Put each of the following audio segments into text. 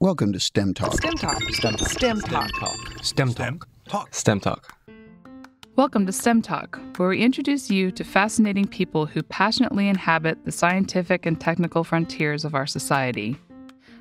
Welcome to STEM Talk. STEM Talk. STEM Talk. STEM Talk. STEM Talk. STEM Talk. Welcome to STEM Talk, where we introduce you to fascinating people who passionately inhabit the scientific and technical frontiers of our society.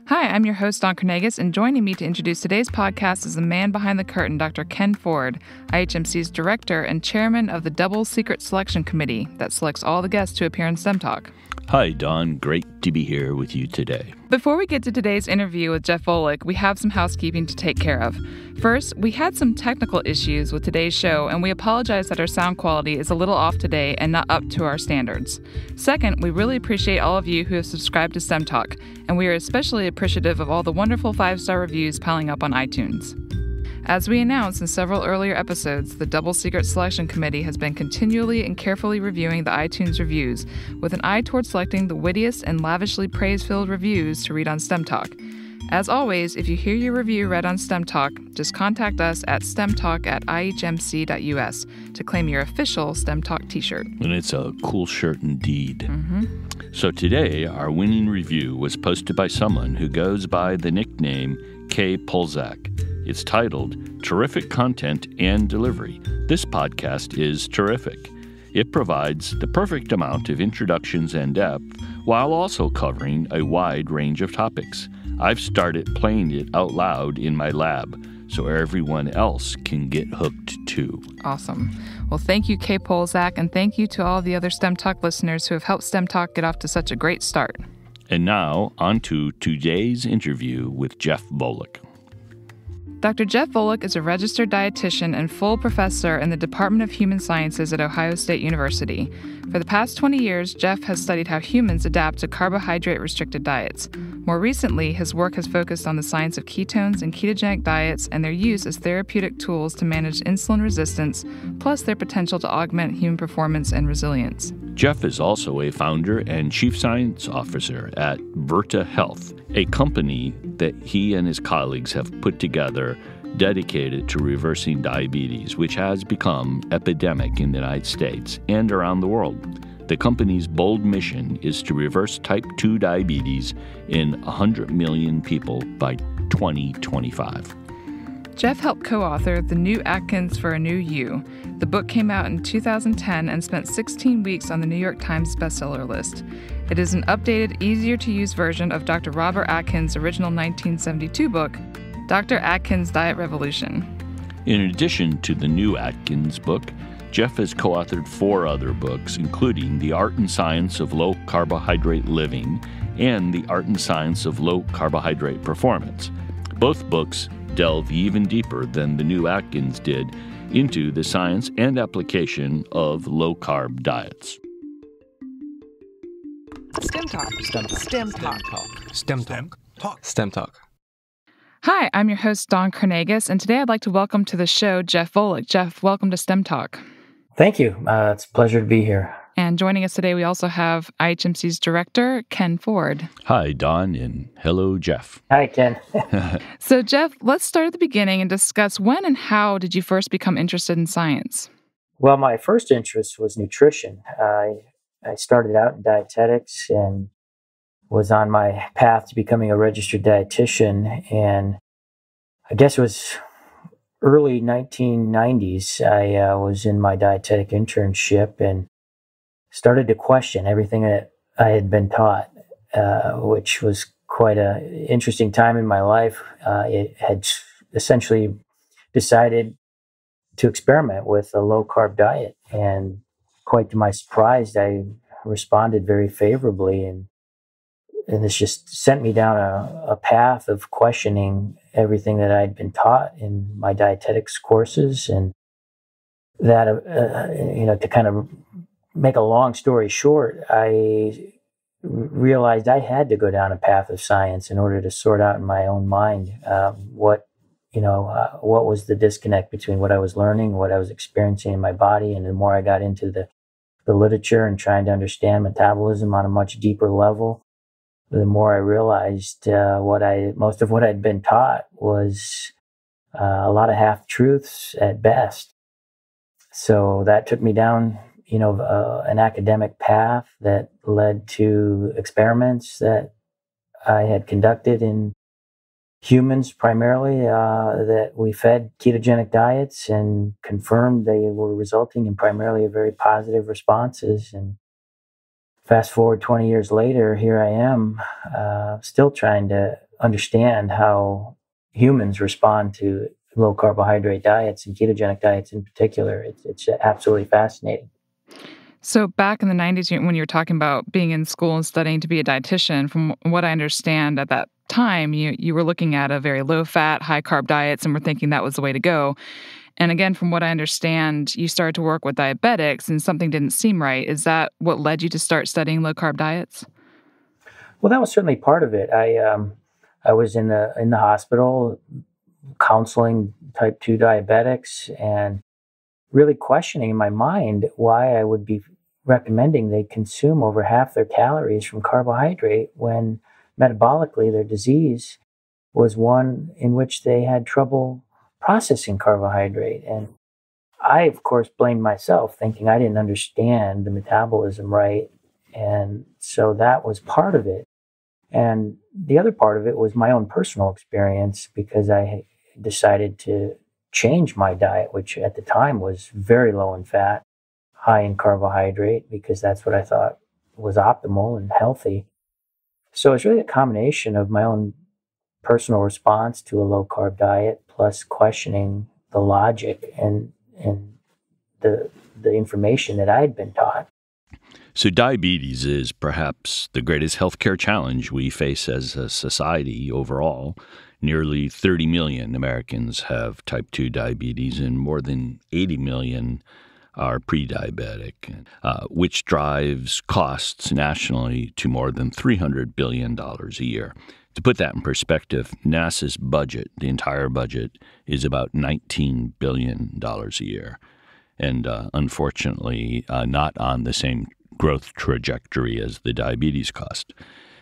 Hi, I'm your host, Don Carnegas, and joining me to introduce today's podcast is the man behind the curtain, Dr. Ken Ford, IHMC's director and chairman of the Double Secret Selection Committee that selects all the guests to appear in STEM Talk. Hi, Don. Great to be here with you today. Before we get to today's interview with Jeff Volek, we have some housekeeping to take care of. First, we had some technical issues with today's show, and we apologize that our sound quality is a little off today and not up to our standards. Second, we really appreciate all of you who have subscribed to STEM Talk, and we are especially appreciative of all the wonderful 5-star reviews piling up on iTunes. As we announced in several earlier episodes, the Double Secret Selection Committee has been continually and carefully reviewing the iTunes reviews with an eye toward selecting the wittiest and lavishly praise-filled reviews to read on STEM Talk. As always, if you hear your review read on STEM Talk, just contact us at stemtalk@ihmc.us to claim your official STEM Talk t-shirt. And it's a cool shirt indeed. Mm-hmm. So today, our winning review was posted by someone who goes by the nickname K. Polzak. It's titled, Terrific Content and Delivery. This podcast is terrific. It provides the perfect amount of introductions and depth while also covering a wide range of topics. I've started playing it out loud in my lab so everyone else can get hooked too. Awesome. Well, thank you, K. Polzak, and thank you to all the other STEM Talk listeners who have helped STEM Talk get off to such a great start. And now, on to today's interview with Jeff Volek. Dr. Jeff Volek is a registered dietitian and full professor in the Department of Human Sciences at Ohio State University. For the past 20 years, Jeff has studied how humans adapt to carbohydrate-restricted diets. More recently, his work has focused on the science of ketones and ketogenic diets and their use as therapeutic tools to manage insulin resistance, plus their potential to augment human performance and resilience. Jeff is also a founder and chief science officer at Virta Health, a company that he and his colleagues have put together dedicated to reversing diabetes, which has become epidemic in the United States and around the world. The company's bold mission is to reverse type 2 diabetes in 100 million people by 2025. Jeff helped co-author The New Atkins for a New You. The book came out in 2010 and spent 16 weeks on the New York Times bestseller list. It is an updated, easier-to-use version of Dr. Robert Atkins' original 1972 book, Dr. Atkins' Diet Revolution. In addition to the New Atkins book, Jeff has co-authored 4 other books, including The Art and Science of Low Carbohydrate Living and The Art and Science of Low Carbohydrate Performance. Both books delve even deeper than the New Atkins did into the science and application of low-carb diets. STEM Talk. STEM Talk. STEM Talk. STEM Talk. STEM Talk. Hi, I'm your host, Don Carnegas, and today I'd like to welcome to the show Jeff Volek. Jeff, welcome to STEM Talk. Thank you. It's a pleasure to be here. And joining us today, we also have IHMC's director, Ken Ford. Hi, Don, and hello, Jeff. Hi, Ken. So, Jeff, let's start at the beginning and discuss when and how did you first become interested in science? Well, my first interest was nutrition. I started out in dietetics and was on my path to becoming a registered dietitian. And I guess it was early 1990s. I was in my dietetic internship and started to question everything that I had been taught, which was quite an interesting time in my life. It had essentially decided to experiment with a low-carb diet, and quite to my surprise, I responded very favorably, and this just sent me down a path of questioning everything that I'd been taught in my dietetics courses, and that, to kind of make a long story short, I realized I had to go down a path of science in order to sort out in my own mind what was the disconnect between what I was learning, what I was experiencing in my body. And the more I got into the literature and trying to understand metabolism on a much deeper level, the more I realized most of what I'd been taught was a lot of half-truths at best. So that took me down an academic path that led to experiments that I had conducted in humans primarily that we fed ketogenic diets and confirmed they were resulting in primarily very positive responses. And fast forward 20 years later, here I am still trying to understand how humans respond to low carbohydrate diets and ketogenic diets in particular. It's absolutely fascinating. So back in the 90s, when you were talking about being in school and studying to be a dietitian, from what I understand at that time, you were looking at a very low-fat, high-carb diets and were thinking that was the way to go. And again, from what I understand, you started to work with diabetics and something didn't seem right. Is that what led you to start studying low-carb diets? Well, that was certainly part of it. I was in the hospital counseling type 2 diabetics and really questioning in my mind why I would be recommending they consume over half their calories from carbohydrate when metabolically their disease was one in which they had trouble processing carbohydrate. And I, of course, blamed myself, thinking I didn't understand the metabolism right. And so that was part of it. And the other part of it was my own personal experience, because I decided to change my diet, which at the time was very low in fat, high in carbohydrate, because that's what I thought was optimal and healthy. So it's really a combination of my own personal response to a low carb diet, plus questioning the logic and the information that I had been taught. So diabetes is perhaps the greatest healthcare challenge we face as a society overall. Nearly 30 million Americans have type 2 diabetes, and more than 80 million are pre-diabetic, which drives costs nationally to more than $300 billion a year. To put that in perspective, NASA's budget, the entire budget, is about $19 billion a year, and unfortunately not on the same growth trajectory as the diabetes cost.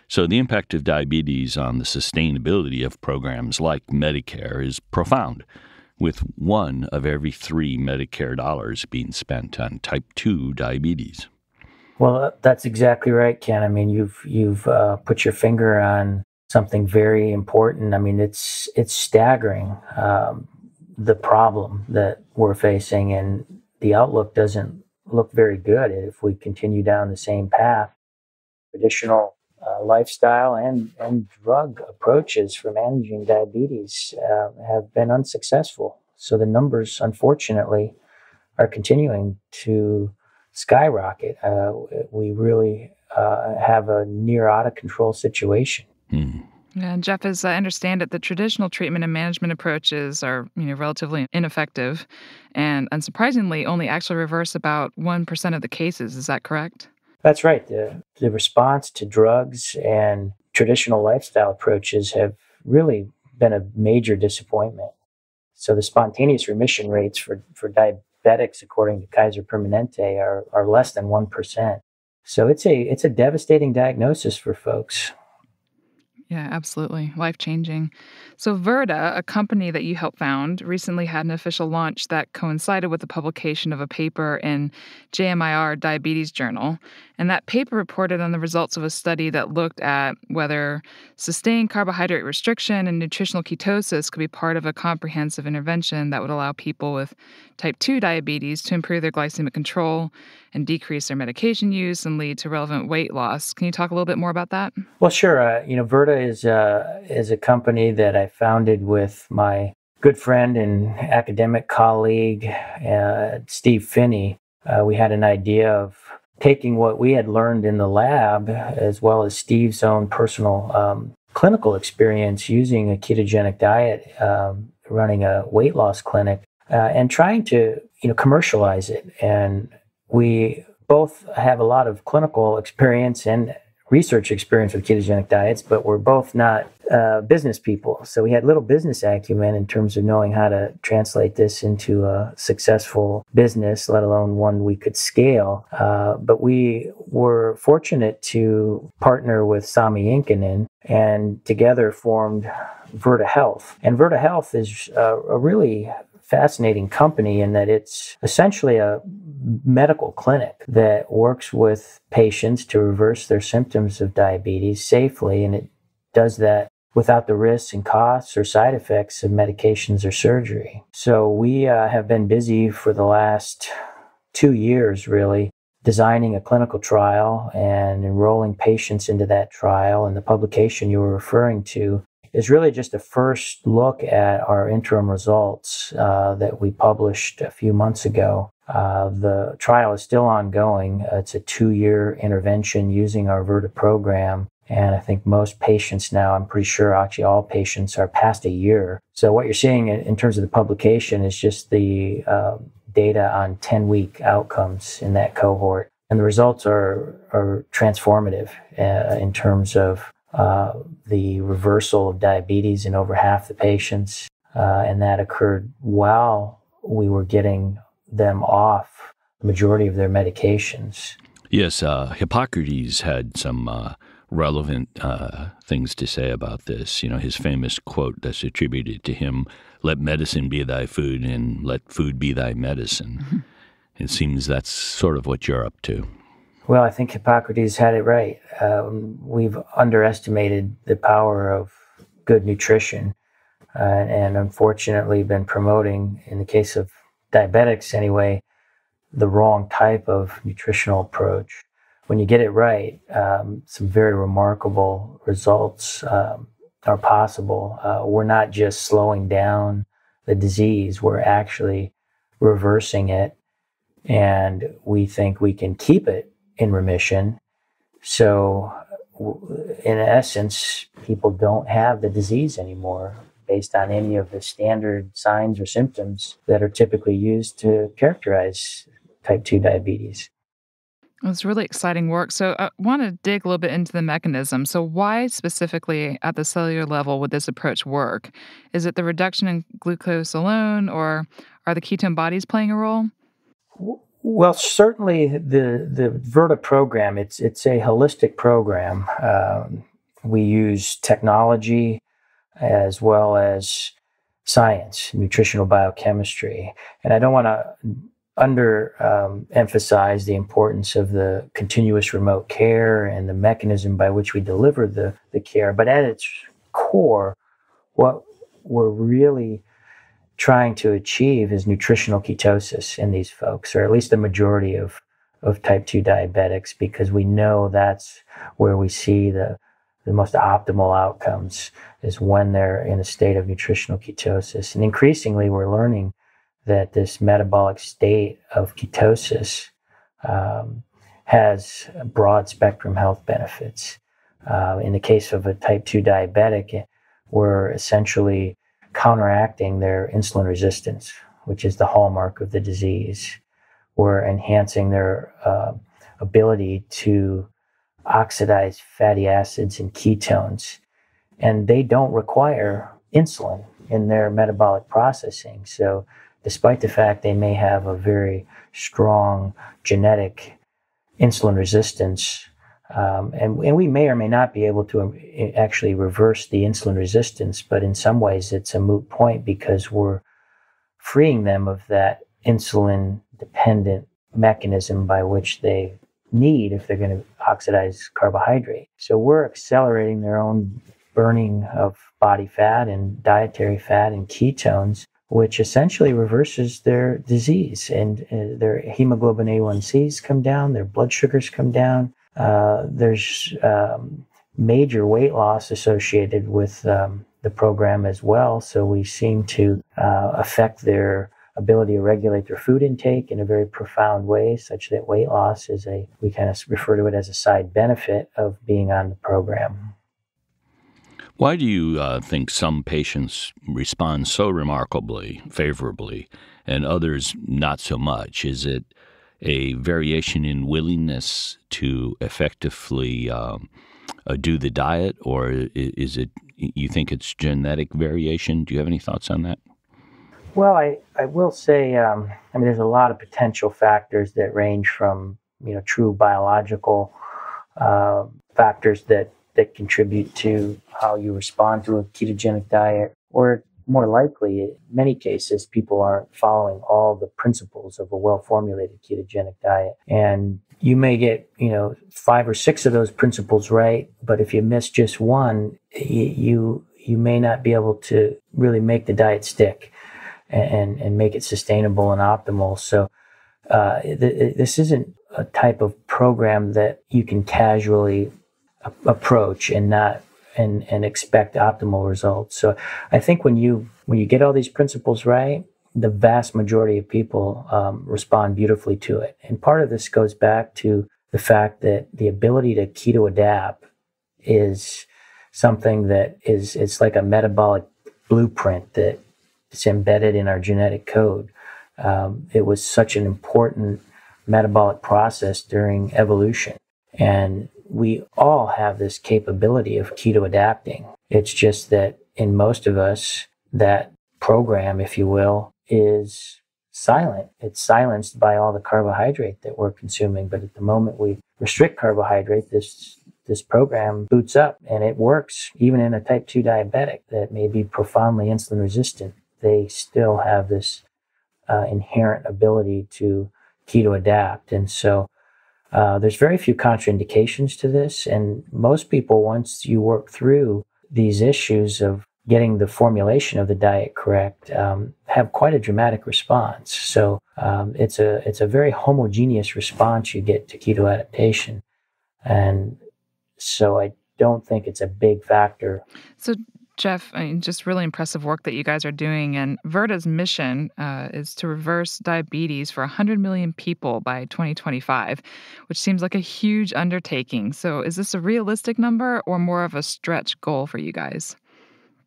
So the impact of diabetes on the sustainability of programs like Medicare is profound, with 1 of every 3 Medicare dollars being spent on type 2 diabetes. Well, that's exactly right, Ken. I mean, you've put your finger on something very important. I mean, it's staggering, the problem that we're facing, and the outlook doesn't look very good if we continue down the same path. Traditional lifestyle and drug approaches for managing diabetes have been unsuccessful. So the numbers, unfortunately, are continuing to skyrocket. We really have a near out of control situation. And Jeff, as I understand it, the traditional treatment and management approaches are, relatively ineffective, and unsurprisingly, only actually reverse about 1% of the cases. Is that correct? That's right. The response to drugs and traditional lifestyle approaches have really been a major disappointment. So the spontaneous remission rates for diabetics, according to Kaiser Permanente, are less than 1%. So it's a devastating diagnosis for folks. Yeah, absolutely. Life-changing. So Virta, a company that you helped found, recently had an official launch that coincided with the publication of a paper in JMIR Diabetes Journal. And that paper reported on the results of a study that looked at whether sustained carbohydrate restriction and nutritional ketosis could be part of a comprehensive intervention that would allow people with type 2 diabetes to improve their glycemic control and decrease their medication use and lead to relevant weight loss. Can you talk a little bit more about that? Well, sure. Virta is a company that I founded with my good friend and academic colleague, Steve Finney. We had an idea of taking what we had learned in the lab, as well as Steve's own personal clinical experience using a ketogenic diet, running a weight loss clinic, and trying to commercialize it. And we both have a lot of clinical experience and research experience with ketogenic diets, but we're both not business people. So we had little business acumen in terms of knowing how to translate this into a successful business, let alone one we could scale. But we were fortunate to partner with Sami Incan and together formed Virta Health. And Virta Health is a really fascinating company in that it's essentially a medical clinic that works with patients to reverse their symptoms of diabetes safely, and it does that without the risks and costs or side effects of medications or surgery. So we have been busy for the last 2 years, really, designing a clinical trial and enrolling patients into that trial. And the publication you were referring to is really just a first look at our interim results that we published a few months ago. The trial is still ongoing. It's a 2-year intervention using our Virta program. And I think most patients now, I'm pretty sure actually all patients are past a year. So what you're seeing in terms of the publication is just the data on 10-week outcomes in that cohort. And the results are transformative in terms of the reversal of diabetes in over half the patients. And that occurred while we were getting them off the majority of their medications. Yes, Hippocrates had some relevant things to say about this. You know, his famous quote that's attributed to him, "Let medicine be thy food and let food be thy medicine." Mm-hmm. It seems that's sort of what you're up to. Well, I think Hippocrates had it right. We've underestimated the power of good nutrition and unfortunately been promoting, in the case of diabetics anyway, the wrong type of nutritional approach. When you get it right, some very remarkable results are possible. We're not just slowing down the disease, we're actually reversing it, and we think we can keep it in remission. So in essence, people don't have the disease anymore based on any of the standard signs or symptoms that are typically used to characterize type 2 diabetes. It's really exciting work. So I want to dig a little bit into the mechanism. So why specifically at the cellular level would this approach work? Is it the reduction in glucose alone, or are the ketone bodies playing a role? Well, certainly the Virta program, it's a holistic program. We use technology as well as science, nutritional biochemistry. And I don't want to emphasize the importance of the continuous remote care and the mechanism by which we deliver the care. But at its core, what we're really trying to achieve is nutritional ketosis in these folks, or at least the majority of type 2 diabetics, because we know that's where we see the most optimal outcomes is when they're in a state of nutritional ketosis. And increasingly, we're learning that this metabolic state of ketosis has broad spectrum health benefits. In the case of a type 2 diabetic, we're essentially counteracting their insulin resistance, which is the hallmark of the disease. We're enhancing their ability to oxidize fatty acids and ketones, and they don't require insulin in their metabolic processing. So despite the fact they may have a very strong genetic insulin resistance, and we may or may not be able to actually reverse the insulin resistance, but in some ways it's a moot point because we're freeing them of that insulin-dependent mechanism by which they need if they're going to oxidize carbohydrate. So we're accelerating their own burning of body fat and dietary fat and ketones, which essentially reverses their disease, and their hemoglobin A1Cs come down, their blood sugars come down. There's major weight loss associated with the program as well. So we seem to affect their ability to regulate their food intake in a very profound way, such that weight loss is we kind of refer to it as a side benefit of being on the program. Why do you think some patients respond so remarkably, favorably, and others not so much? Is it a variation in willingness to effectively do the diet, or is it, you think it's genetic variation? Do you have any thoughts on that? Well, I will say, there's a lot of potential factors that range from, true biological factors that contribute to how you respond to a ketogenic diet, or more likely, in many cases, people aren't following all the principles of a well-formulated ketogenic diet. And you may get, 5 or 6 of those principles right, but if you miss just one, you you may not be able to really make the diet stick and make it sustainable and optimal. So this isn't a type of program that you can casually approach and not and expect optimal results. So I think when you get all these principles right, the vast majority of people respond beautifully to it. And part of this goes back to the fact that the ability to keto adapt is something that it's like a metabolic blueprint that is embedded in our genetic code. It was such an important metabolic process during evolution. And we all have this capability of keto adapting. It's just that in most of us, that program, if you will, is silent. It's silenced by all the carbohydrate that we're consuming. But at the moment we restrict carbohydrate, this program boots up and it works. Even in a type 2 diabetic that may be profoundly insulin resistant, they still have this inherent ability to keto adapt. And so there's very few contraindications to this. And most people, once you work through these issues of getting the formulation of the diet correct, have quite a dramatic response. So it's a very homogeneous response you get to keto adaptation. And so I don't think it's a big factor. So Jeff, just really impressive work that you guys are doing. And Virta's mission is to reverse diabetes for 100 million people by 2025, which seems like a huge undertaking. So is this a realistic number or more of a stretch goal for you guys?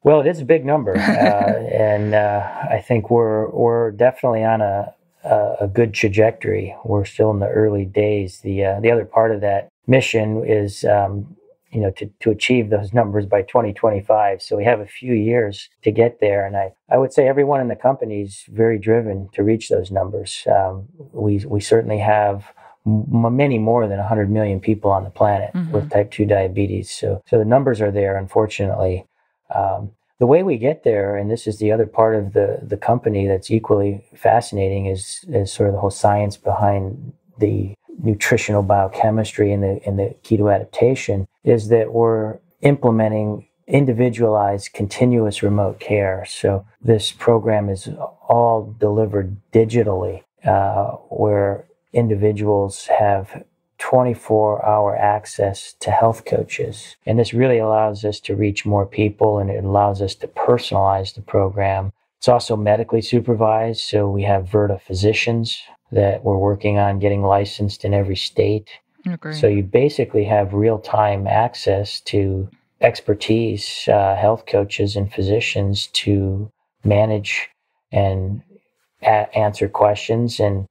Well, it is a big number. And I think we're definitely on a good trajectory. We're still in the early days. The other part of that mission is to achieve those numbers by 2025. So we have a few years to get there. And I would say everyone in the company is very driven to reach those numbers. We certainly have many more than 100 million people on the planet with type 2 diabetes. So the numbers are there, unfortunately. The way we get there, and this is the other part of the company that's equally fascinating, is sort of the whole science behind the nutritional biochemistry and the keto adaptation, is that we're implementing individualized continuous remote care. So this program is all delivered digitally, where individuals have 24-hour access to health coaches. And this really allows us to reach more people, and it allows us to personalize the program. It's also medically supervised, so we have Virta physicians that we're working on getting licensed in every state. Okay. So you basically have real-time access to expertise, health coaches and physicians to manage and answer questions and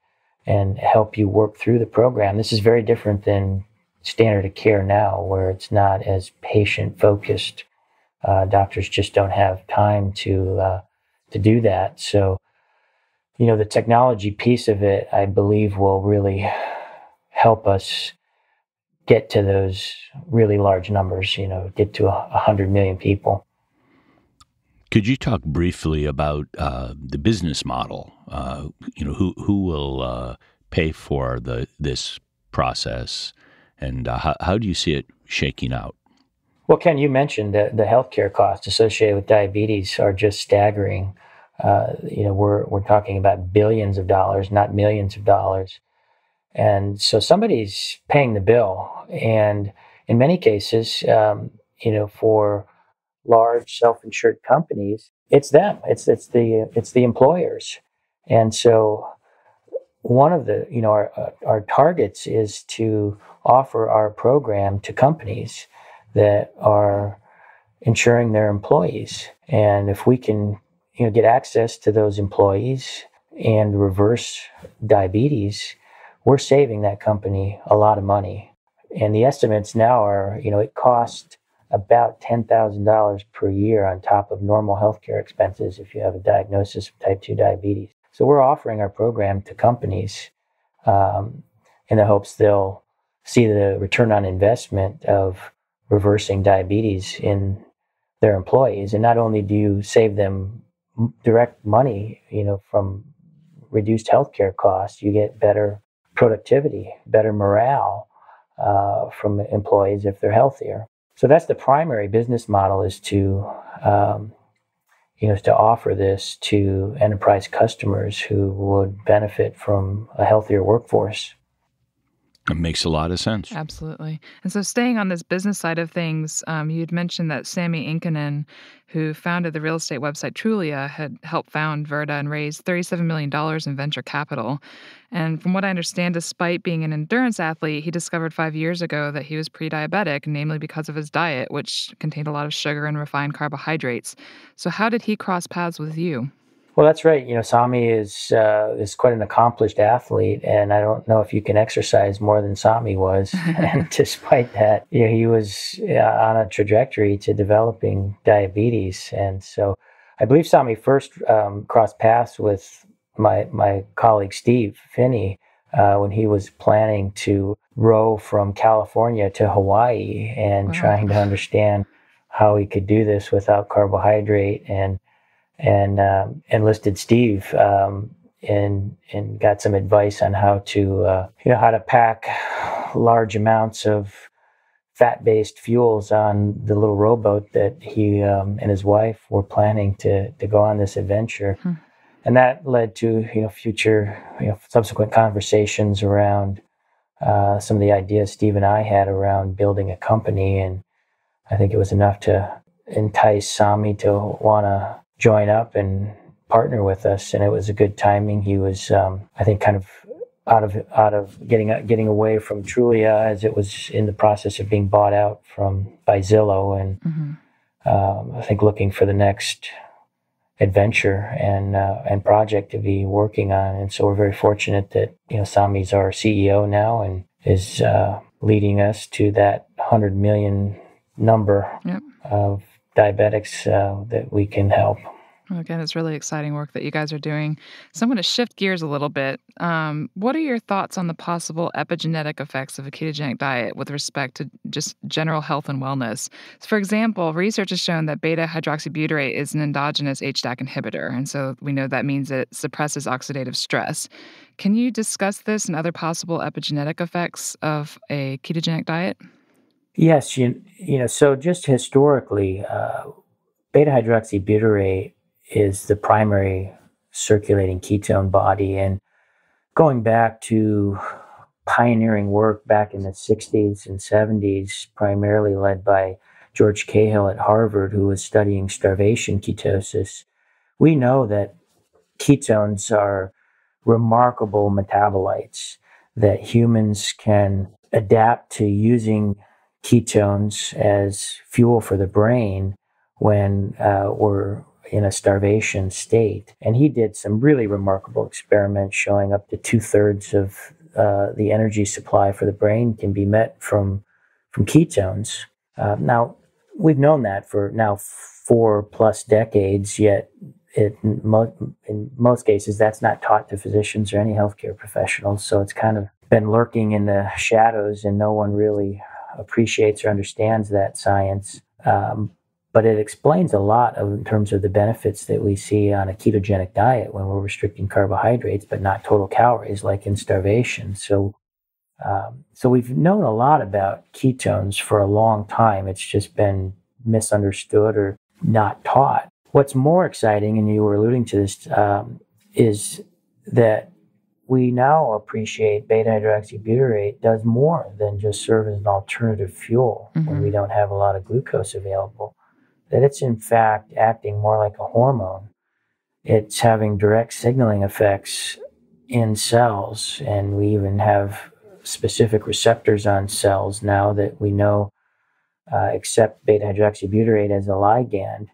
help you work through the program. This is very different than standard of care now, where it's not as patient-focused. Doctors just don't have time to do that. So, the technology piece of it, I believe, will really help us get to those really large numbers, get to 100 million people. Could you talk briefly about the business model? Who will pay for this process, and how do you see it shaking out? Well, Ken, you mentioned that the healthcare costs associated with diabetes are just staggering. We're talking about billions of dollars, not millions of dollars. And so somebody's paying the bill. And in many cases, for large self-insured companies, it's them. It's the employers. And so one of the, our targets is to offer our program to companies that are insuring their employees. And if we can, get access to those employees and reverse diabetes, we're saving that company a lot of money. And the estimates now are, it costs about $10,000 per year on top of normal healthcare expenses if you have a diagnosis of type 2 diabetes. So we're offering our program to companies in the hopes they'll see the return on investment of reversing diabetes in their employees. And not only do you save them direct money, from reduced healthcare costs, you get better productivity, better morale from employees if they're healthier. So that's the primary business model, is to is to offer this to enterprise customers who would benefit from a healthier workforce. It makes a lot of sense. Absolutely. And so staying on this business side of things, you'd mentioned that Sami Incan, who founded the real estate website Trulia, had helped found Virta and raised $37 million in venture capital. And from what I understand, despite being an endurance athlete, he discovered 5 years ago that he was pre-diabetic, namely because of his diet, which contained a lot of sugar and refined carbohydrates. So how did he cross paths with you? Well, that's right. Sami is quite an accomplished athlete, and I don't know if you can exercise more than Sami was. And despite that, he was on a trajectory to developing diabetes. And so I believe Sami first crossed paths with my colleague Steve Finney when he was planning to row from California to Hawaii and trying to understand how he could do this without carbohydrate, and enlisted Steve and got some advice on how to pack large amounts of fat-based fuels on the little rowboat that he and his wife were planning to go on this adventure. And that led to future subsequent conversations around some of the ideas Steve and I had around building a company, and I think it was enough to entice Sami to want to join up and partner with us, and it was a good timing. He was, I think, kind of out of getting away from Trulia, as it was in the process of being bought out by Zillow, and I think looking for the next adventure and project to be working on. And so we're very fortunate that Sami's our CEO now and is leading us to that 100 million number of diabetics that we can help. Well, again, it's really exciting work that you guys are doing. So I'm going to shift gears a little bit. What are your thoughts on the possible epigenetic effects of a ketogenic diet with respect to just general health and wellness? So for example, research has shown that beta-hydroxybutyrate is an endogenous HDAC inhibitor, and so we know that means it suppresses oxidative stress. Can you discuss this and other possible epigenetic effects of a ketogenic diet? Yes, so just historically, beta-hydroxybutyrate is the primary circulating ketone body. And going back to pioneering work back in the 60s and 70s, primarily led by George Cahill at Harvard, who was studying starvation ketosis, we know that ketones are remarkable metabolites, that humans can adapt to using ketones as fuel for the brain when we're in a starvation state. And he did some really remarkable experiments showing up to 2/3 of the energy supply for the brain can be met from ketones. Now, we've known that for now 4+ decades, yet in most cases, that's not taught to physicians or any healthcare professionals. So it's kind of been lurking in the shadows, and no one really appreciates or understands that science. But it explains a lot in terms of the benefits that we see on a ketogenic diet when we're restricting carbohydrates, but not total calories like in starvation. So we've known a lot about ketones for a long time. It's just been misunderstood or not taught. What's more exciting, and you were alluding to this, is that we now appreciate beta-hydroxybutyrate does more than just serve as an alternative fuel when we don't have a lot of glucose available. That it's in fact acting more like a hormone. It's having direct signaling effects in cells, and we even have specific receptors on cells now that we know accept beta-hydroxybutyrate as a ligand,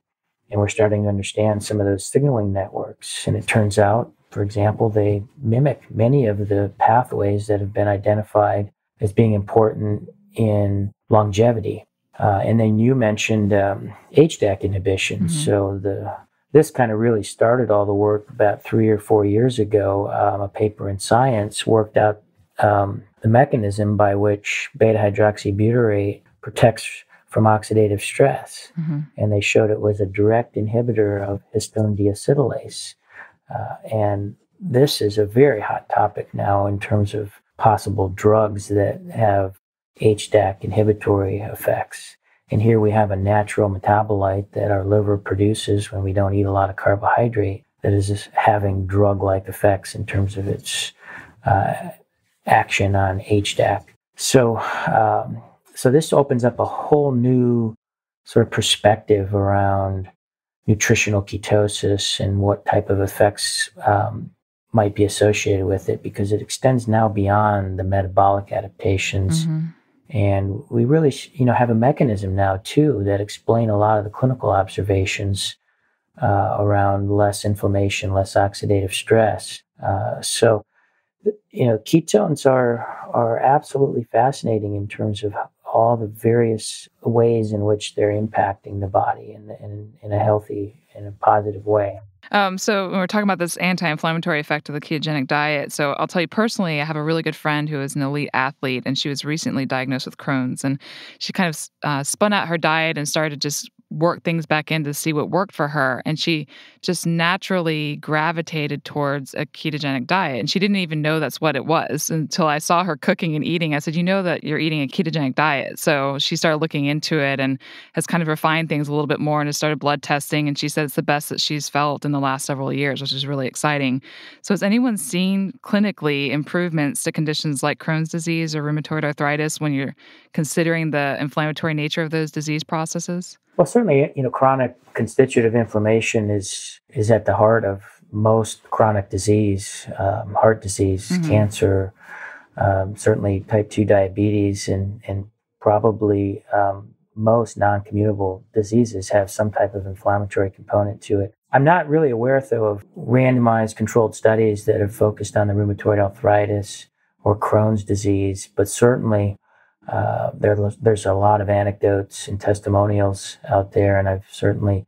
and we're starting to understand some of those signaling networks. And it turns out, for example, they mimic many of the pathways that have been identified as being important in longevity. And then you mentioned HDAC inhibition. So this kind of really started all the work about 3 or 4 years ago. A paper in Science worked out the mechanism by which beta-hydroxybutyrate protects from oxidative stress. And they showed it was a direct inhibitor of histone deacetylase. And this is a very hot topic now in terms of possible drugs that have HDAC inhibitory effects. And here we have a natural metabolite that our liver produces when we don't eat a lot of carbohydrate that is just having drug-like effects in terms of its action on HDAC. So this opens up a whole new sort of perspective around nutritional ketosis and what type of effects might be associated with it, because it extends now beyond the metabolic adaptations. Mm-hmm. And we really, have a mechanism now too that explain a lot of the clinical observations around less inflammation, less oxidative stress. So ketones are absolutely fascinating in terms of all the various ways in which they're impacting the body in a healthy and a positive way. So when we're talking about this anti-inflammatory effect of the ketogenic diet, so I'll tell you personally, I have a really good friend who is an elite athlete, and she was recently diagnosed with Crohn's, and she kind of spun out her diet and started just work things back in to see what worked for her. And she just naturally gravitated towards a ketogenic diet. And she didn't even know that's what it was until I saw her cooking and eating. I said, you know that you're eating a ketogenic diet. So she started looking into it and has kind of refined things a little bit more and has started blood testing. And she said it's the best that she's felt in the last several years, which is really exciting. So has anyone seen clinically improvements to conditions like Crohn's disease or rheumatoid arthritis when you're considering the inflammatory nature of those disease processes? Well, certainly, chronic constitutive inflammation is at the heart of most chronic disease, heart disease, mm-hmm. cancer, certainly type 2 diabetes, and probably most non-communicable diseases have some type of inflammatory component to it. I'm not really aware, though, of randomized controlled studies that have focused on the rheumatoid arthritis or Crohn's disease, but certainly there's a lot of anecdotes and testimonials out there, and I've certainly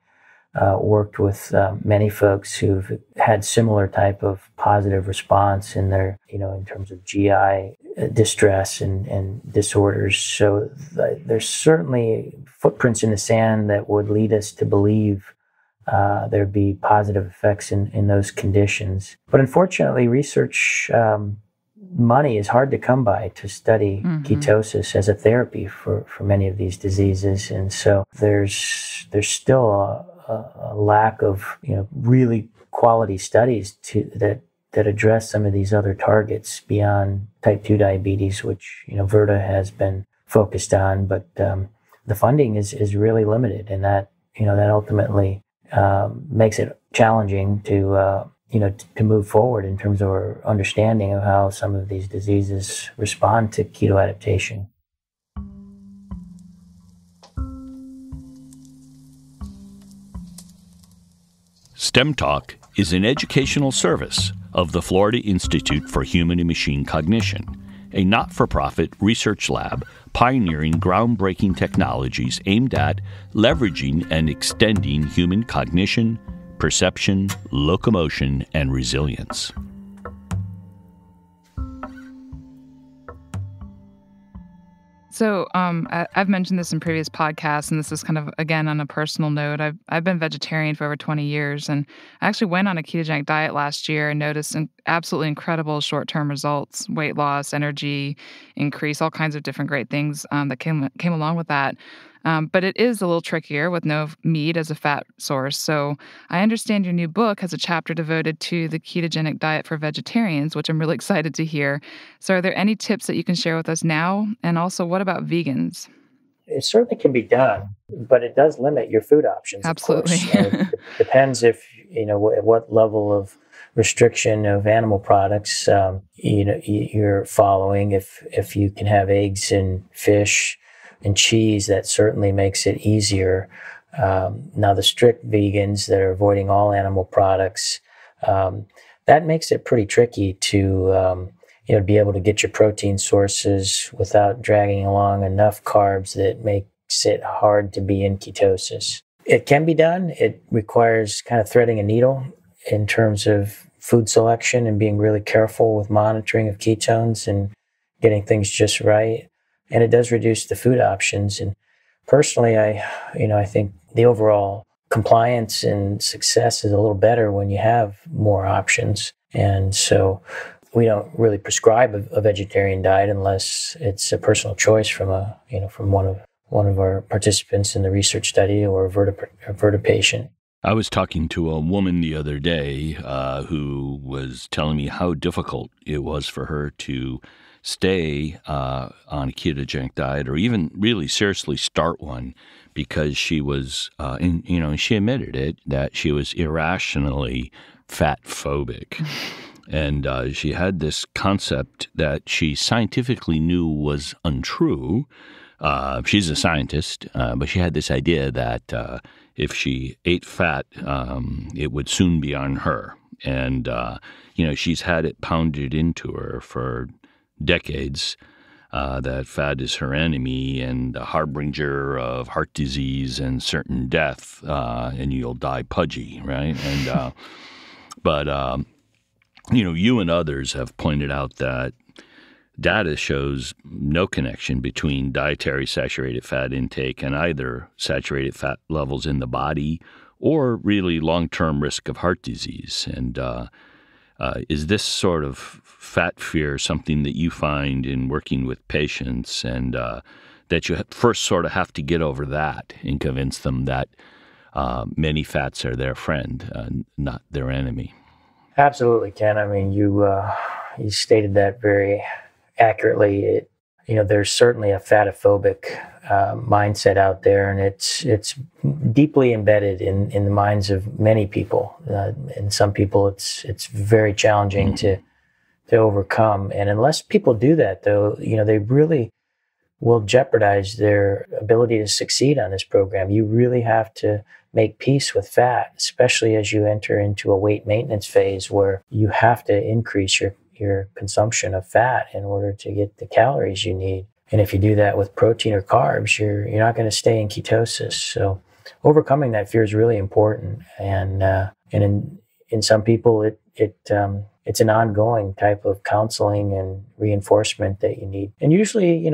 worked with many folks who've had similar type of positive response in their, in terms of GI distress and disorders. So there's certainly footprints in the sand that would lead us to believe there'd be positive effects in those conditions. But unfortunately, research money is hard to come by to study mm-hmm. ketosis as a therapy for many of these diseases. And so there's still a lack of, really quality studies that address some of these other targets beyond type 2 diabetes, which, Virta has been focused on. But the funding is really limited, and that ultimately makes it challenging to move forward in terms of our understanding of how some of these diseases respond to keto adaptation. STEM Talk is an educational service of the Florida Institute for Human and Machine Cognition, a not-for-profit research lab pioneering groundbreaking technologies aimed at leveraging and extending human cognition, perception, locomotion, and resilience. So I've mentioned this in previous podcasts, and this is kind of, again, on a personal note. I've been vegetarian for over 20 years, and I actually went on a ketogenic diet last year and noticed absolutely incredible short-term results, weight loss, energy increase, all kinds of different great things that came along with that. But it is a little trickier with no meat as a fat source. So I understand your new book has a chapter devoted to the ketogenic diet for vegetarians, which I'm really excited to hear. So are there any tips that you can share with us now? And also, what about vegans? It certainly can be done, but it does limit your food options. Absolutely. It depends if, what level of restriction of animal products, you're following. If you can have eggs and fish and cheese, that certainly makes it easier. Now, the strict vegans that are avoiding all animal products, that makes it pretty tricky to be able to get your protein sources without dragging along enough carbs that makes it hard to be in ketosis. It can be done. It requires kind of threading a needle in terms of food selection and being really careful with monitoring of ketones and getting things just right. And it does reduce the food options. And personally, I think the overall compliance and success is a little better when you have more options. And so we don't really prescribe a vegetarian diet unless it's a personal choice from one one of our participants in the research study or a Virta patient. I was talking to a woman the other day who was telling me how difficult it was for her to stay on a ketogenic diet, or even really seriously start one, because she was, she admitted it, that she was irrationally fat phobic. And she had this concept that she scientifically knew was untrue. She's a scientist, but she had this idea that if she ate fat, it would soon be on her. And, she's had it pounded into her for decades that fat is her enemy and the harbinger of heart disease and certain death, and you'll die pudgy, right? And but you and others have pointed out that data shows no connection between dietary saturated fat intake and either saturated fat levels in the body or really long-term risk of heart disease. And is this sort of fat fear something that you find in working with patients, and that you first sort of have to get over that and convince them that many fats are their friend, not their enemy? Absolutely, Ken. I mean, you stated that very accurately. There's certainly a fatophobic mindset out there, and it's deeply embedded in the minds of many people. And some people, it's very challenging to overcome. And unless people do that, though, they really will jeopardize their ability to succeed on this program. You really have to make peace with fat, especially as you enter into a weight maintenance phase where you have to increase your consumption of fat in order to get the calories you need. And if you do that with protein or carbs, you're not going to stay in ketosis. So overcoming that fear is really important. And in some people, it's an ongoing type of counseling and reinforcement that you need. And usually,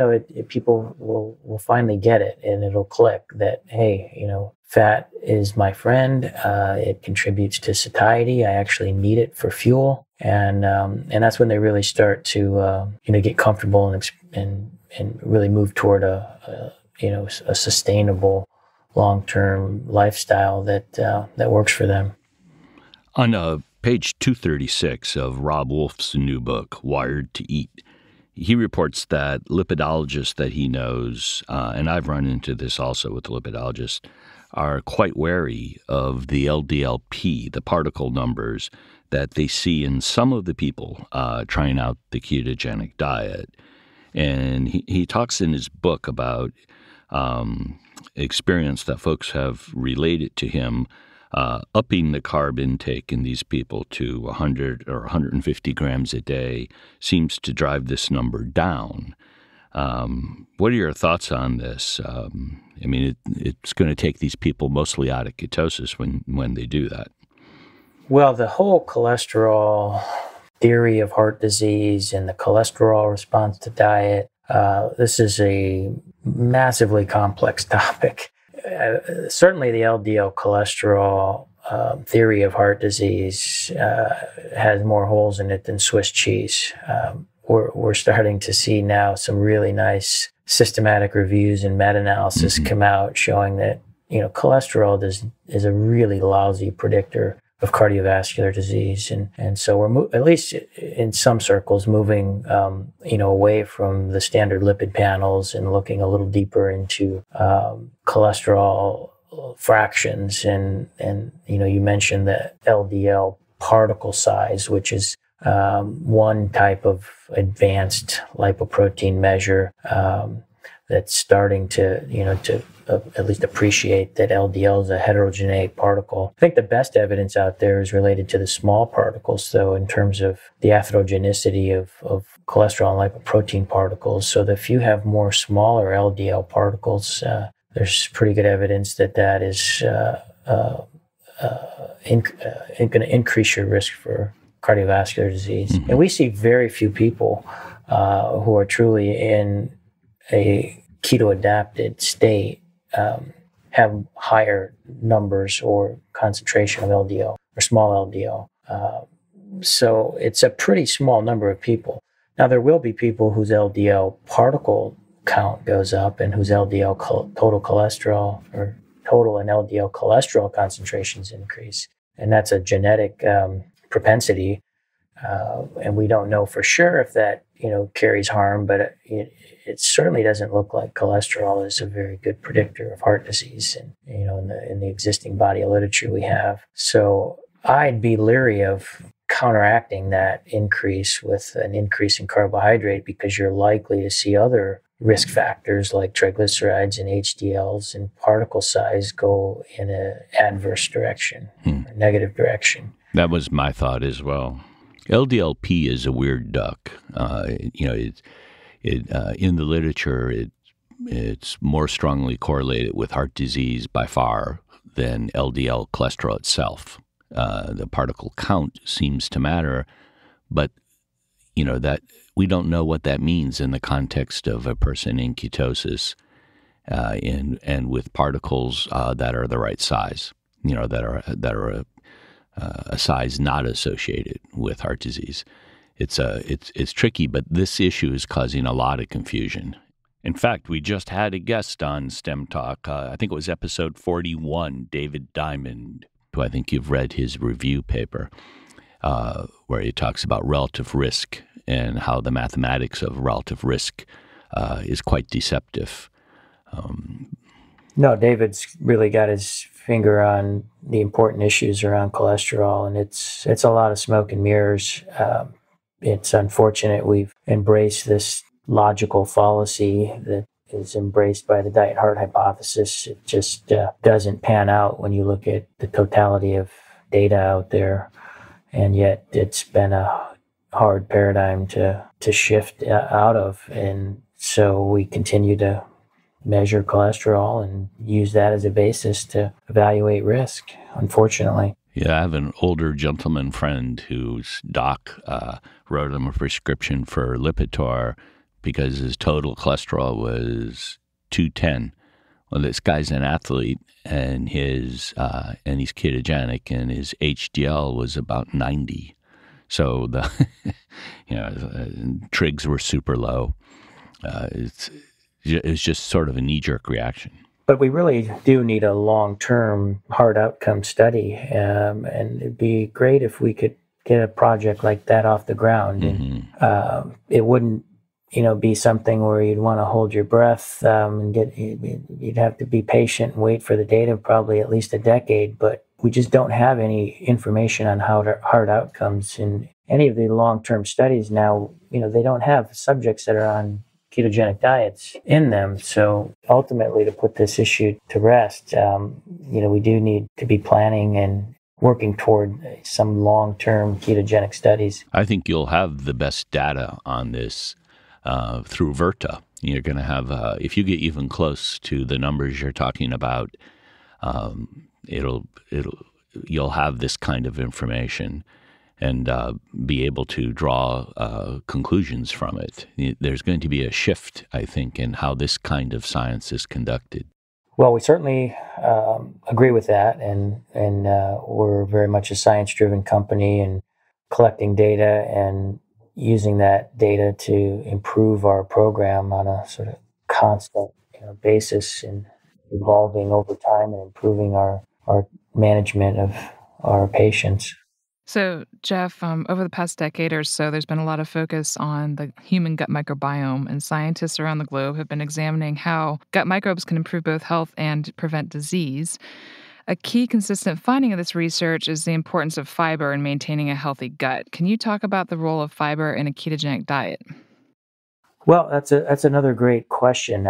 people will finally get it, and it'll click that, hey, fat is my friend. It contributes to satiety. I actually need it for fuel. And that's when they really start to, get comfortable and really move toward a sustainable long-term lifestyle that works for them. On page 236 of Rob Wolf's new book, Wired to Eat, he reports that lipidologists that he knows, and I've run into this also with lipidologists, are quite wary of the LDLP, the particle numbers that they see in some of the people trying out the ketogenic diet. And he talks in his book about experience that folks have related to him. Upping the carb intake in these people to 100 or 150 grams a day seems to drive this number down. What are your thoughts on this? It's going to take these people mostly out of ketosis when they do that. Well, the whole cholesterol theory of heart disease and the cholesterol response to diet, this is a massively complex topic. Certainly the LDL cholesterol theory of heart disease has more holes in it than Swiss cheese. We're starting to see now some really nice systematic reviews and meta-analysis come out showing that cholesterol is a really lousy predictor of cardiovascular disease, and so we're at least in some circles moving away from the standard lipid panels and looking a little deeper into cholesterol fractions, and you mentioned the LDL particle size, which is one type of advanced lipoprotein measure that's starting to at least appreciate that LDL is a heterogeneous particle. I think the best evidence out there is related to the small particles, though, in terms of the atherogenicity of cholesterol and lipoprotein particles. So that if you have more smaller LDL particles, there's pretty good evidence that is going to increase your risk for cardiovascular disease. Mm-hmm. And we see very few people who are truly in a keto-adapted state have higher numbers or concentration of LDL or small LDL. So it's a pretty small number of people. Now, there will be people whose LDL particle count goes up and whose LDL total cholesterol or total and LDL cholesterol concentrations increase. And that's a genetic propensity. And we don't know for sure if that, carries harm, but it certainly doesn't look like cholesterol is a very good predictor of heart disease. And, in the existing body of literature we have. So I'd be leery of counteracting that increase with an increase in carbohydrate, because you're likely to see other risk factors like triglycerides and HDLs and particle size go in an adverse direction, or negative direction. That was my thought as well. LDLP is a weird duck. In the literature, it's more strongly correlated with heart disease by far than LDL cholesterol itself. The particle count seems to matter, but that we don't know what that means in the context of a person in ketosis, and with particles that are the right size, that are a size not associated with heart disease. It's tricky, but this issue is causing a lot of confusion. In fact, we just had a guest on STEM Talk. I think it was episode 41, David Diamond, who I think you've read his review paper, where he talks about relative risk and how the mathematics of relative risk is quite deceptive. No, David's really got his finger on the important issues around cholesterol, and it's a lot of smoke and mirrors. It's unfortunate we've embraced this logical fallacy that is embraced by the diet heart hypothesis. It just doesn't pan out when you look at the totality of data out there, and yet it's been a hard paradigm to shift out of, and so we continue to measure cholesterol and use that as a basis to evaluate risk, unfortunately. Yeah, I have an older gentleman friend whose doc wrote him a prescription for Lipitor because his total cholesterol was 210. Well, this guy's an athlete, and he's ketogenic, and his HDL was about 90. So the trigs were super low. It's just sort of a knee-jerk reaction. But we really do need a long-term hard outcome study, and it'd be great if we could get a project like that off the ground. Mm-hmm. And it wouldn't, be something where you'd want to hold your breath and you'd have to be patient and wait for the data, probably at least a decade. But we just don't have any information on hard outcomes in any of the long-term studies now. They don't have subjects that are on ketogenic diets in them. So ultimately, to put this issue to rest, we do need to be planning and working toward some long-term ketogenic studies. I think you'll have the best data on this through Virta. You're going to have, if you get even close to the numbers you're talking about, you'll have this kind of information and be able to draw conclusions from it. There's going to be a shift, I think, in how this kind of science is conducted. Well, we certainly agree with that, and we're very much a science-driven company, and collecting data and using that data to improve our program on a sort of constant basis, and evolving over time and improving our management of our patients. So, Jeff, over the past decade or so, there's been a lot of focus on the human gut microbiome, and scientists around the globe have been examining how gut microbes can improve both health and prevent disease. A key consistent finding of this research is the importance of fiber in maintaining a healthy gut. Can you talk about the role of fiber in a ketogenic diet? Well, that's another great question.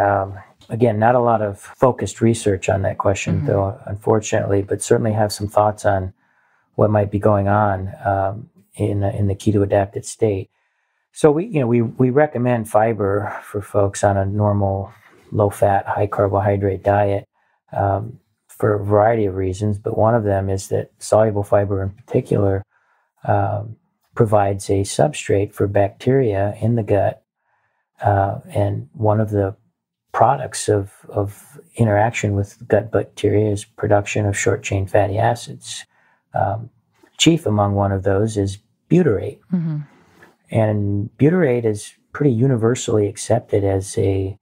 Again, not a lot of focused research on that question, though, unfortunately, but certainly have some thoughts on what might be going on in the keto-adapted state. So we recommend fiber for folks on a normal low-fat, high-carbohydrate diet for a variety of reasons, but one of them is that soluble fiber in particular provides a substrate for bacteria in the gut, and one of the products of interaction with gut bacteria is production of short-chain fatty acids. Chief among one of those is butyrate. And butyrate is pretty universally accepted as a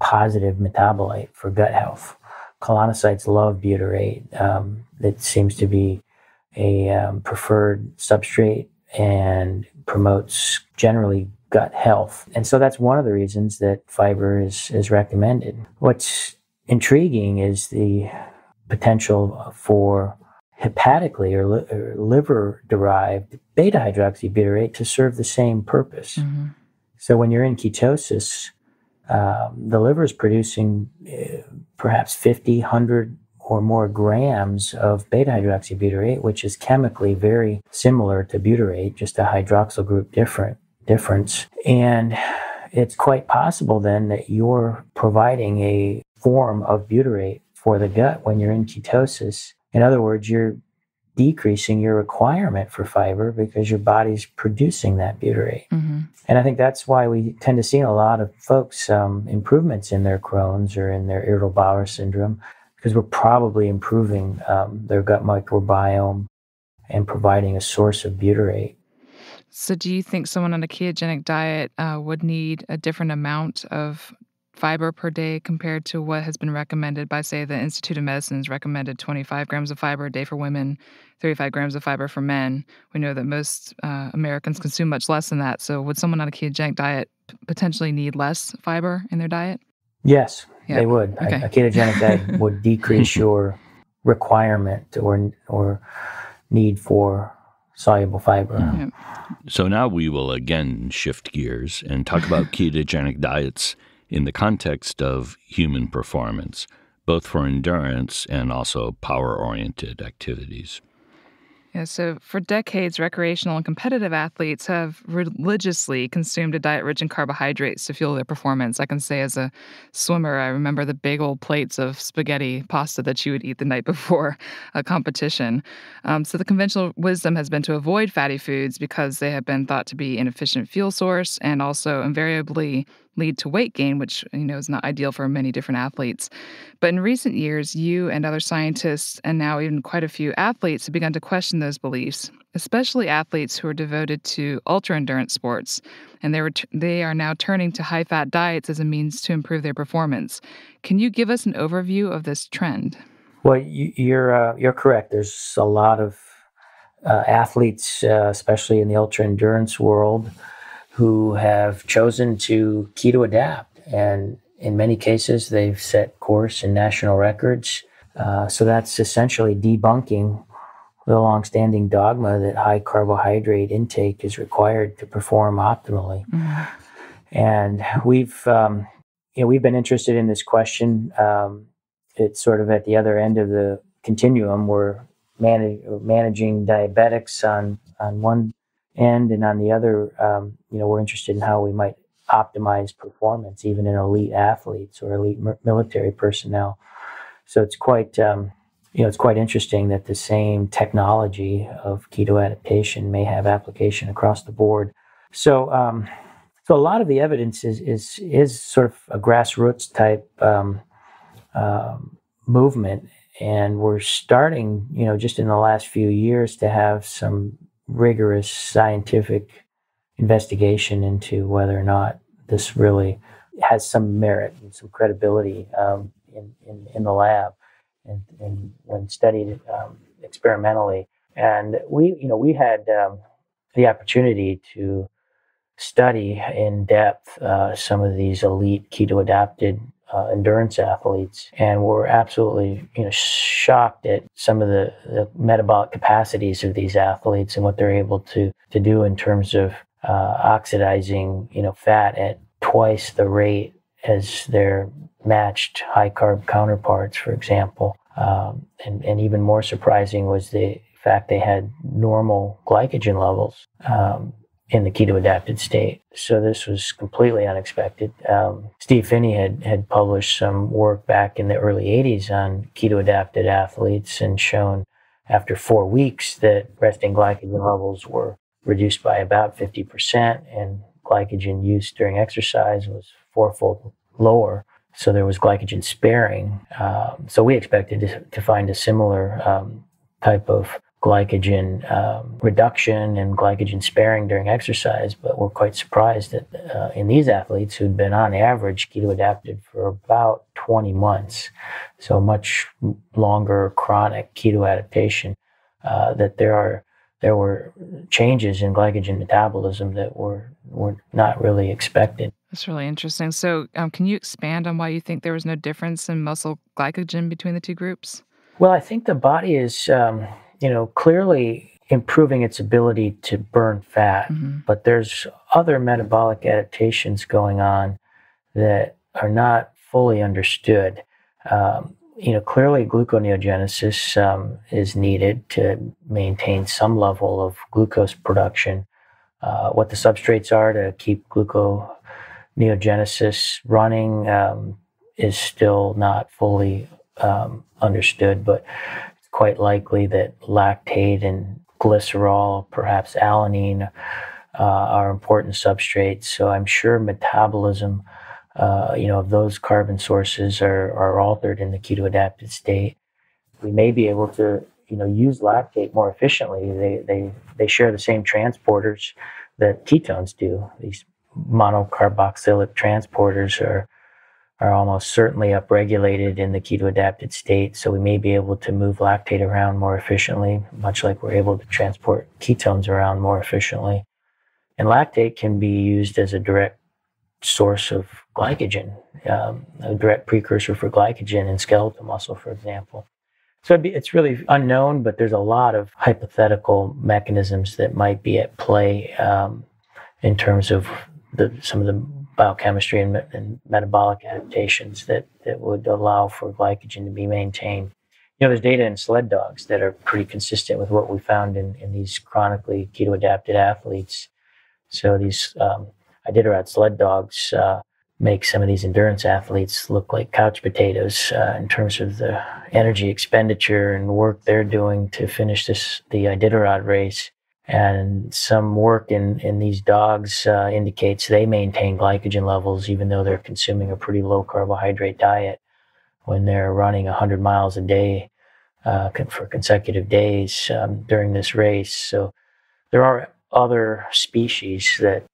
positive metabolite for gut health. Colonocytes love butyrate. It seems to be a preferred substrate and promotes generally gut health. And so that's one of the reasons that fiber is recommended. What's intriguing is the potential for hepatically or liver-derived beta-hydroxybutyrate to serve the same purpose. Mm-hmm. So when you're in ketosis, the liver is producing perhaps 50, 100 or more grams of beta-hydroxybutyrate, which is chemically very similar to butyrate, just a hydroxyl group difference. And it's quite possible then that you're providing a form of butyrate for the gut when you're in ketosis. In other words, you're decreasing your requirement for fiber because your body's producing that butyrate. Mm-hmm. And I think that's why we tend to see in a lot of folks improvements in their Crohn's or in their irritable bowel syndrome, because we're probably improving their gut microbiome and providing a source of butyrate. So do you think someone on a ketogenic diet would need a different amount of fiber per day compared to what has been recommended by, say, the Institute of Medicine's recommended 25 grams of fiber a day for women, 35 grams of fiber for men? We know that most Americans consume much less than that. So would someone on a ketogenic diet potentially need less fiber in their diet? Yes, they would. Okay. A ketogenic diet would decrease your requirement or need for soluble fiber. Yeah. So now we will again shift gears and talk about ketogenic diets in the context of human performance, both for endurance and also power-oriented activities. Yeah, so for decades, recreational and competitive athletes have religiously consumed a diet rich in carbohydrates to fuel their performance. I can say as a swimmer, I remember the big old plates of spaghetti pasta that you would eat the night before a competition. So the conventional wisdom has been to avoid fatty foods because they have been thought to be an inefficient fuel source and also invariably lead to weight gain, which is not ideal for many different athletes. But in recent years, you and other scientists, and now even quite a few athletes, have begun to question those beliefs, especially athletes who are devoted to ultra-endurance sports. And they are now turning to high-fat diets as a means to improve their performance. Can you give us an overview of this trend? Well, you're correct. There's a lot of athletes, especially in the ultra-endurance world, who have chosen to keto adapt. And in many cases, they've set course and national records. So that's essentially debunking the longstanding dogma that high carbohydrate intake is required to perform optimally. Mm. And we've been interested in this question. It's sort of at the other end of the continuum. We're managing diabetics on one end, and on the other, we're interested in how we might optimize performance, even in elite athletes or elite military personnel. So it's quite, it's quite interesting that the same technology of keto adaptation may have application across the board. So, so a lot of the evidence is sort of a grassroots type movement, and we're starting, just in the last few years to have some rigorous scientific investigation into whether or not this really has some merit and some credibility in the lab and when studied experimentally. And we had the opportunity to study in depth some of these elite keto adapted endurance athletes, and we're absolutely shocked at some of the metabolic capacities of these athletes and what they're able to do in terms of oxidizing fat at twice the rate as their matched high carb counterparts, for example. And even more surprising was the fact they had normal glycogen levels in the keto adapted state. So this was completely unexpected. Steve Finney had published some work back in the early 80s on keto adapted athletes and shown after 4 weeks that resting glycogen levels were reduced by about 50%, and glycogen use during exercise was fourfold lower. So there was glycogen sparing. So we expected to find a similar type of glycogen reduction and glycogen sparing during exercise, but we're quite surprised that in these athletes who'd been on average keto adapted for about 20 months, so much longer chronic keto adaptation, that there were changes in glycogen metabolism that were not really expected. That's really interesting. So can you expand on why you think there was no difference in muscle glycogen between the two groups? Well, I think the body is, clearly improving its ability to burn fat, but there's other metabolic adaptations going on that are not fully understood. Clearly gluconeogenesis is needed to maintain some level of glucose production. What the substrates are to keep gluconeogenesis running is still not fully understood, but it's quite likely that lactate and glycerol, perhaps alanine, are important substrates. So I'm sure metabolism of those carbon sources are altered in the keto-adapted state. We may be able to, use lactate more efficiently. They share the same transporters that ketones do. These monocarboxylic transporters are almost certainly upregulated in the keto-adapted state. So we may be able to move lactate around more efficiently, much like we're able to transport ketones around more efficiently. And lactate can be used as a direct source of glycogen, a direct precursor for glycogen in skeletal muscle, for example. So it's really unknown, but there's a lot of hypothetical mechanisms that might be at play in terms of some of the biochemistry and metabolic adaptations that would allow for glycogen to be maintained. There's data in sled dogs that are pretty consistent with what we found in these chronically keto-adapted athletes. So these Iditarod sled dogs make some of these endurance athletes look like couch potatoes in terms of the energy expenditure and work they're doing to finish the Iditarod race. And some work in these dogs indicates they maintain glycogen levels even though they're consuming a pretty low carbohydrate diet when they're running 100 miles a day for consecutive days during this race. So there are other species that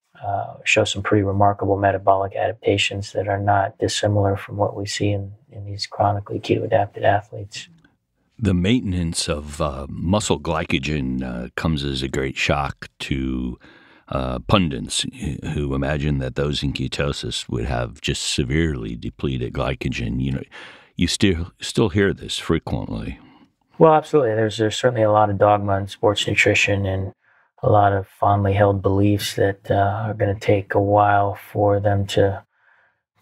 show some pretty remarkable metabolic adaptations that are not dissimilar from what we see in these chronically keto-adapted athletes. The maintenance of muscle glycogen comes as a great shock to pundits who imagine that those in ketosis would have just severely depleted glycogen. You still hear this frequently. Well, absolutely. There's certainly a lot of dogma in sports nutrition and a lot of fondly held beliefs that are going to take a while for them to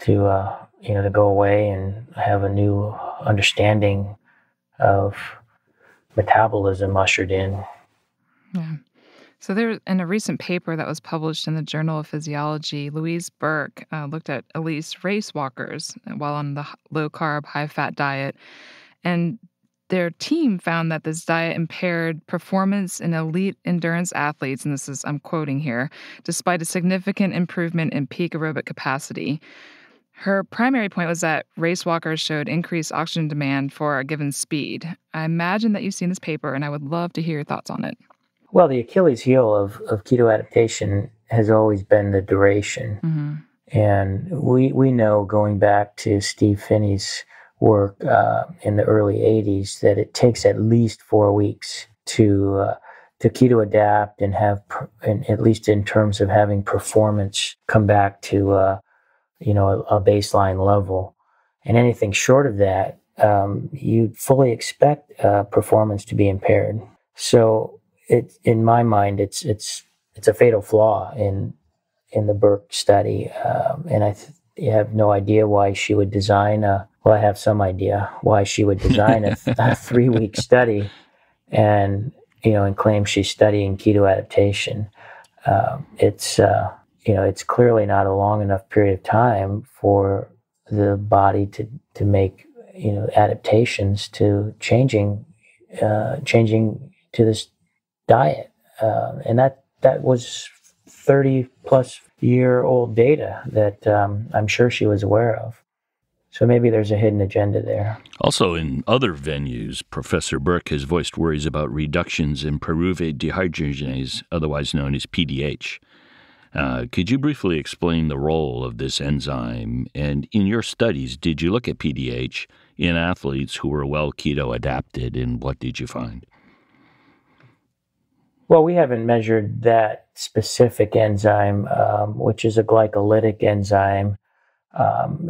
go away and have a new understanding of metabolism ushered in. Yeah. So in a recent paper that was published in the Journal of Physiology, Louise Burke looked at elite race walkers while on the low-carb, high-fat diet, and their team found that this diet impaired performance in elite endurance athletes, and I'm quoting here, despite a significant improvement in peak aerobic capacity. Her primary point was that race walkers showed increased oxygen demand for a given speed. I imagine that you've seen this paper, and I would love to hear your thoughts on it. Well, the Achilles heel of keto adaptation has always been the duration. Mm-hmm. And we know, going back to Steve Finney's work in the early 80s, that it takes at least 4 weeks to keto adapt and have, at least in terms of having performance, come back to a baseline level. And anything short of that, you'd fully expect performance to be impaired. So in my mind, it's a fatal flaw in the Burke study, and I have no idea why she would design I have some idea why she would design a 3-week study and claim she's studying keto adaptation. It's clearly not a long enough period of time for the body to make adaptations to changing to this diet, and that was 30+ year old data that I'm sure she was aware of. So maybe there's a hidden agenda there. Also, in other venues, Professor Burke has voiced worries about reductions in pyruvate dehydrogenase, otherwise known as PDH. Could you briefly explain the role of this enzyme? And in your studies, did you look at PDH in athletes who were well keto adapted, and what did you find? Well, we haven't measured that specific enzyme, which is a glycolytic enzyme.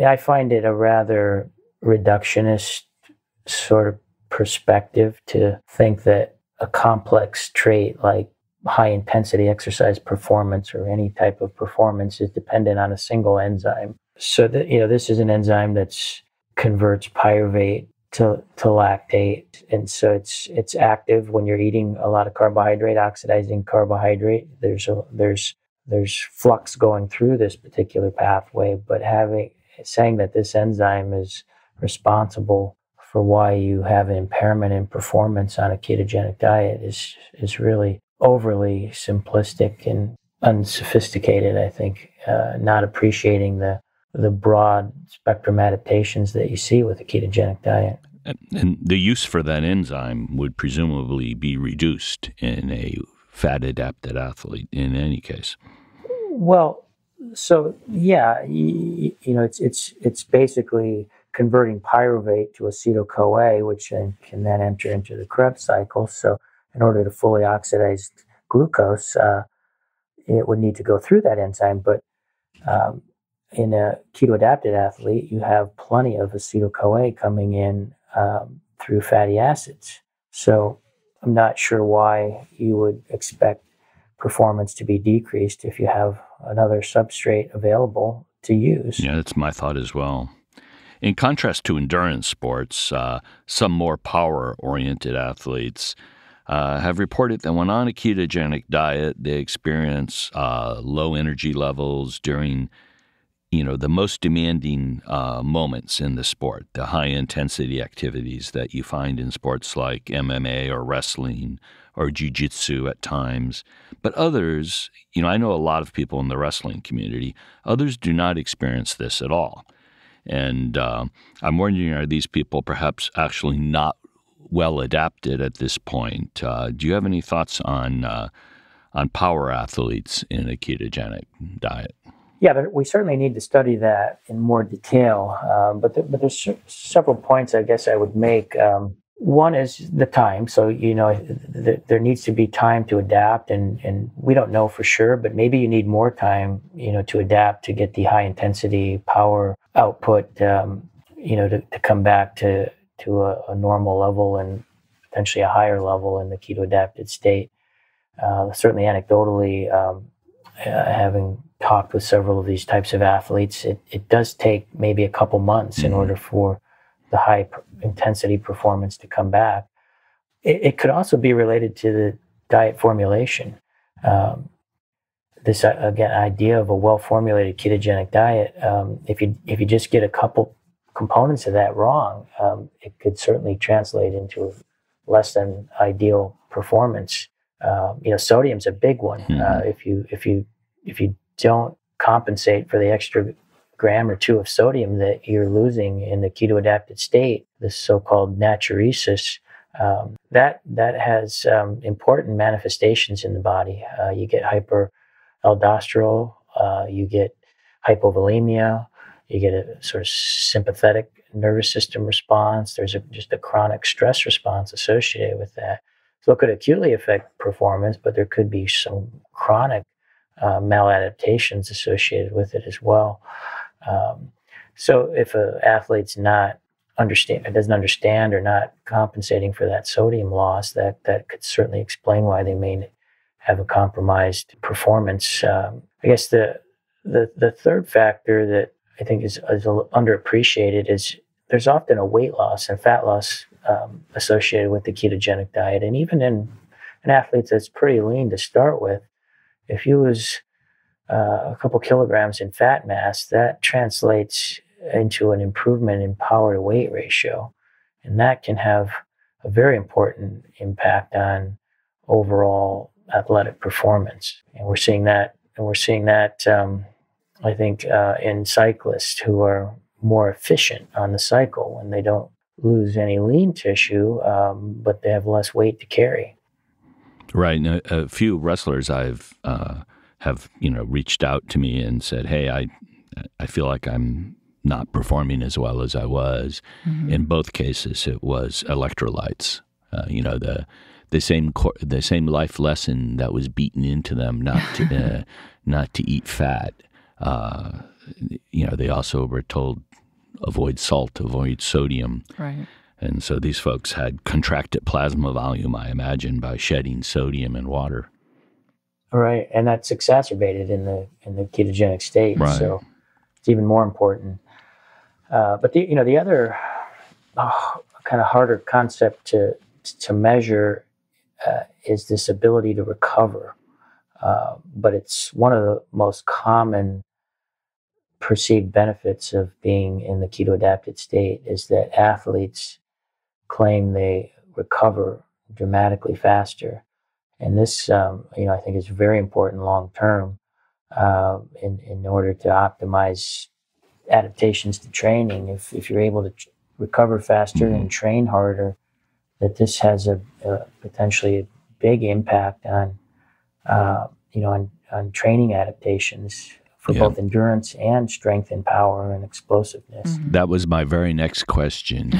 I find it a rather reductionist sort of perspective to think that a complex trait like high-intensity exercise performance or any type of performance is dependent on a single enzyme. So that, this is an enzyme that converts pyruvate to lactate, and so it's active when you're eating a lot of carbohydrate, oxidizing carbohydrate. There's flux going through this particular pathway, but saying that this enzyme is responsible for why you have an impairment in performance on a ketogenic diet is really overly simplistic and unsophisticated, I think, not appreciating the broad spectrum adaptations that you see with a ketogenic diet. And the use for that enzyme would presumably be reduced in a fat-adapted athlete in any case. Well, so yeah, it's basically converting pyruvate to acetyl-CoA, which can then enter into the Krebs cycle. So in order to fully oxidize glucose, it would need to go through that enzyme. But in a keto-adapted athlete, you have plenty of acetyl-CoA coming in through fatty acids. So I'm not sure why you would expect performance to be decreased if you have another substrate available to use. Yeah, that's my thought as well. In contrast to endurance sports, some more power-oriented athletes have reported that when on a ketogenic diet, they experience low energy levels during the most demanding moments in the sport, the high-intensity activities that you find in sports like MMA or wrestling or jiu-jitsu at times. But others, I know a lot of people in the wrestling community, others do not experience this at all. And I'm wondering, are these people perhaps actually not well adapted at this point? Do you have any thoughts on power athletes in a ketogenic diet? Yeah, we certainly need to study that in more detail. But there's several points I guess I would make. One is the time. So, there needs to be time to adapt, and we don't know for sure, but maybe you need more time, to adapt to get the high intensity power output, to come back to a normal level and potentially a higher level in the keto adapted state. Certainly anecdotally, having talked with several of these types of athletes, it does take maybe a couple months in order for the high intensity performance to come back. It could also be related to the diet formulation. This again idea of a well-formulated ketogenic diet. If you just get a couple components of that wrong, it could certainly translate into less than ideal performance. Sodium's a big one. If you don't compensate for the extra gram or two of sodium that you're losing in the keto adapted state, this so-called natriuresis, that has important manifestations in the body. You get hyperaldosterone, you get hypovolemia, you get a sort of sympathetic nervous system response. There's just a chronic stress response associated with that. So it could acutely affect performance, but there could be some chronic maladaptations associated with it as well. So if an athlete's doesn't understand or not compensating for that sodium loss, that could certainly explain why they may have a compromised performance. I guess the third factor that I think is underappreciated is there's often a weight loss and fat loss associated with the ketogenic diet. And even in an athlete that's pretty lean to start with, if you lose a couple kilograms in fat mass, that translates into an improvement in power to weight ratio. And that can have a very important impact on overall athletic performance. And we're seeing that I think, in cyclists who are more efficient on the cycle when they don't lose any lean tissue, but they have less weight to carry. Right. And a few wrestlers have reached out to me and said, "Hey, I feel like I'm not performing as well as I was." Mm-hmm. In both cases, it was electrolytes. The same life lesson that was beaten into them not to eat fat. They also were told avoid salt, avoid sodium. Right. And so these folks had contracted plasma volume, I imagine, by shedding sodium and water. Right, and that's exacerbated in the ketogenic state. Right. So it's even more important. But the other kind of harder concept to measure is this ability to recover. But it's one of the most common perceived benefits of being in the keto-adapted state is that athletes claim they recover dramatically faster. And this, I think is very important long-term in order to optimize adaptations to training. If you're able to recover faster mm-hmm. and train harder, that this has a potentially a big impact on training adaptations for both endurance and strength and power and explosiveness. Mm-hmm. That was my very next question.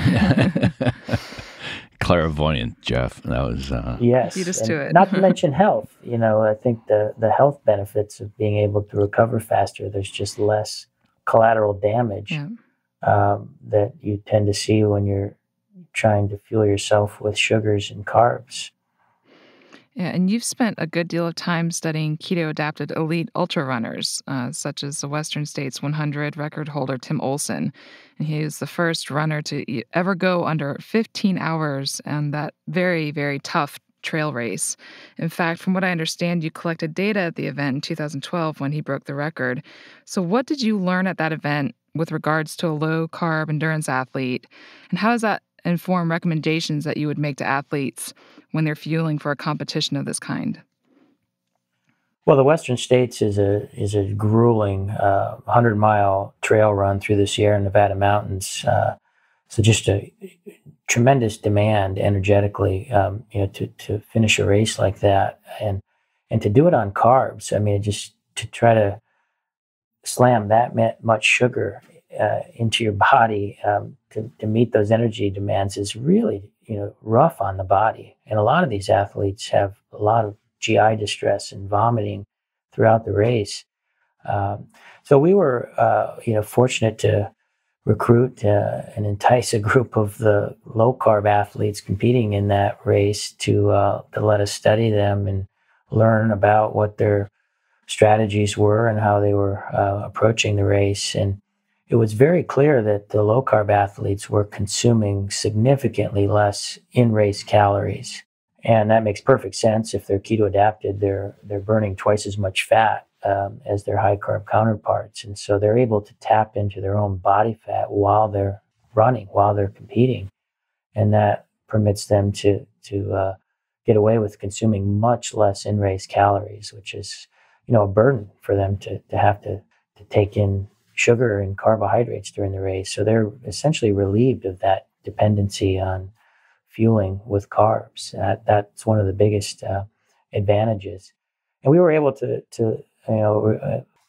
Clairvoyant, Jeff. That was yes. Beat us to it. Not to mention health. I think the health benefits of being able to recover faster. There's just less collateral damage that you tend to see when you're trying to fuel yourself with sugars and carbs. Yeah, and you've spent a good deal of time studying keto-adapted elite ultra runners, such as the Western States 100 record holder Tim Olson. And he was the first runner to ever go under 15 hours on that very, very tough trail race. In fact, from what I understand, you collected data at the event in 2012 when he broke the record. So what did you learn at that event with regards to a low-carb endurance athlete? And how does that inform recommendations that you would make to athletes when they're fueling for a competition of this kind? Well, the Western States is a grueling 100-mile trail run through the Sierra Nevada mountains. So just a tremendous demand energetically, to finish a race like that, and to do it on carbs. I mean, just to try to slam that much sugar into your body to meet those energy demands is really rough on the body. And a lot of these athletes have a lot of GI distress and vomiting throughout the race. So we were fortunate to recruit and entice a group of the low-carb athletes competing in that race to let us study them and learn about what their strategies were and how they were approaching the race. And it was very clear that the low-carb athletes were consuming significantly less in-race calories. And that makes perfect sense. If they're keto-adapted, they're burning twice as much fat as their high-carb counterparts. And so they're able to tap into their own body fat while they're running, while they're competing. And that permits them to get away with consuming much less in-race calories, which is, a burden for them to have to take in sugar and carbohydrates during the race. So they're essentially relieved of that dependency on fueling with carbs. That's one of the biggest advantages. And we were able to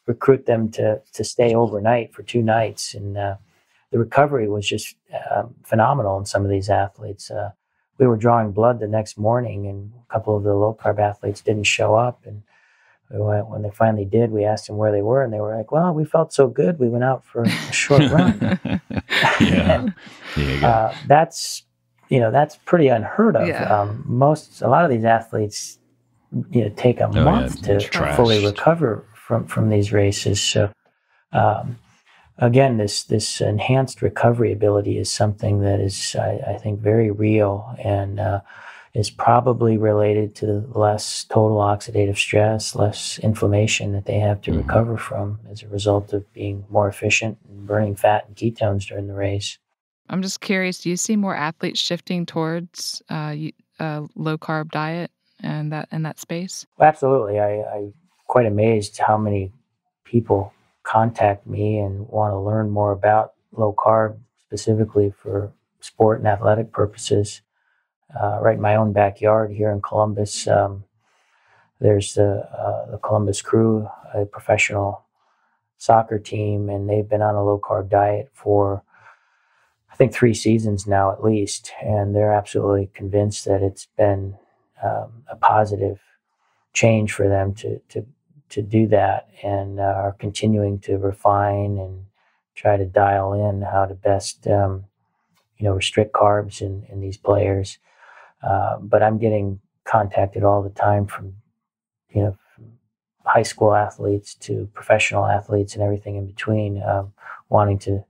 recruit them to stay overnight for 2 nights. And the recovery was just phenomenal in some of these athletes. We were drawing blood the next morning, and a couple of the low-carb athletes didn't show up. And when they finally did, we asked them where they were, and they were like, well, we felt so good, we went out for a short run. Yeah. There you go. That's pretty unheard of. Yeah. A lot of these athletes, take a month to fully recover from these races. So, again, this enhanced recovery ability is something that is, I think, very real and is probably related to less total oxidative stress, less inflammation that they have to recover from as a result of being more efficient and burning fat and ketones during the race. I'm just curious, do you see more athletes shifting towards a low-carb diet and that space? Well, absolutely. I'm quite amazed how many people contact me and want to learn more about low carb specifically for sport and athletic purposes. Right in my own backyard here in Columbus, there's the Columbus Crew, a professional soccer team, and they've been on a low carb diet for, I think, 3 seasons now at least, and they're absolutely convinced that it's been a positive change for them to do that, and are continuing to refine and try to dial in how to best restrict carbs in these players. But I'm getting contacted all the time from high school athletes to professional athletes and everything in between, wanting to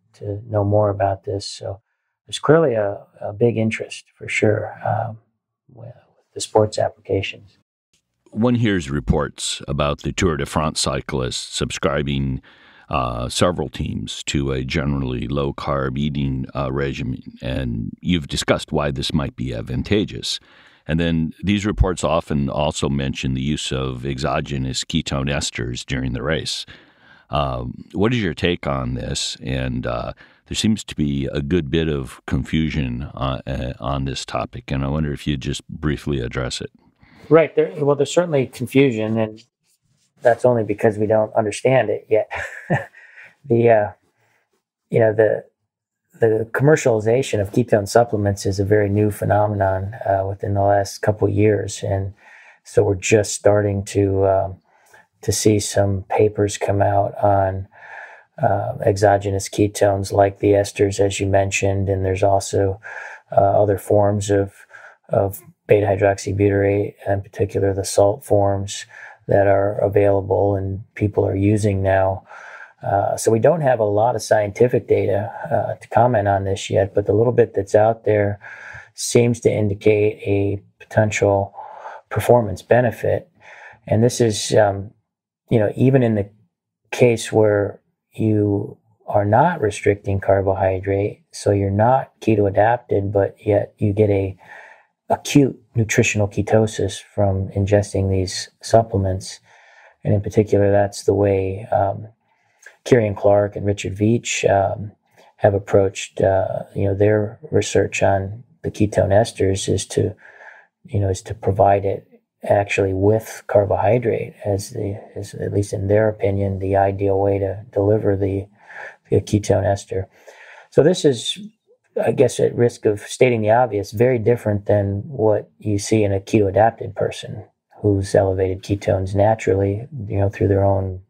know more about this. So there's clearly a big interest for sure with the sports applications. One hears reports about the Tour de France cyclists subscribing several teams to a generally low-carb eating regimen, and you've discussed why this might be advantageous. And then these reports often also mention the use of exogenous ketone esters during the race. What is your take on this? And there seems to be a good bit of confusion on this topic, and I wonder if you'd just briefly address it. Right. There's certainly confusion, and that's only because we don't understand it yet. The commercialization of ketone supplements is a very new phenomenon within the last couple of years, and so we're just starting to see some papers come out on exogenous ketones like the esters, as you mentioned, and there's also other forms of beta hydroxybutyrate, in particular the salt forms that are available and people are using now. So we don't have a lot of scientific data to comment on this yet, but the little bit that's out there seems to indicate a potential performance benefit. And this is, even in the case where you are not restricting carbohydrate, so you're not keto adapted, but yet you get a acute nutritional ketosis from ingesting these supplements. And in particular, that's the way Kieran Clark and Richard Veach have approached, their research on the ketone esters is to provide it actually with carbohydrate as at least in their opinion, the ideal way to deliver the ketone ester. So this is, I guess, at risk of stating the obvious, very different than what you see in a keto adapted person who's elevated ketones naturally, through their own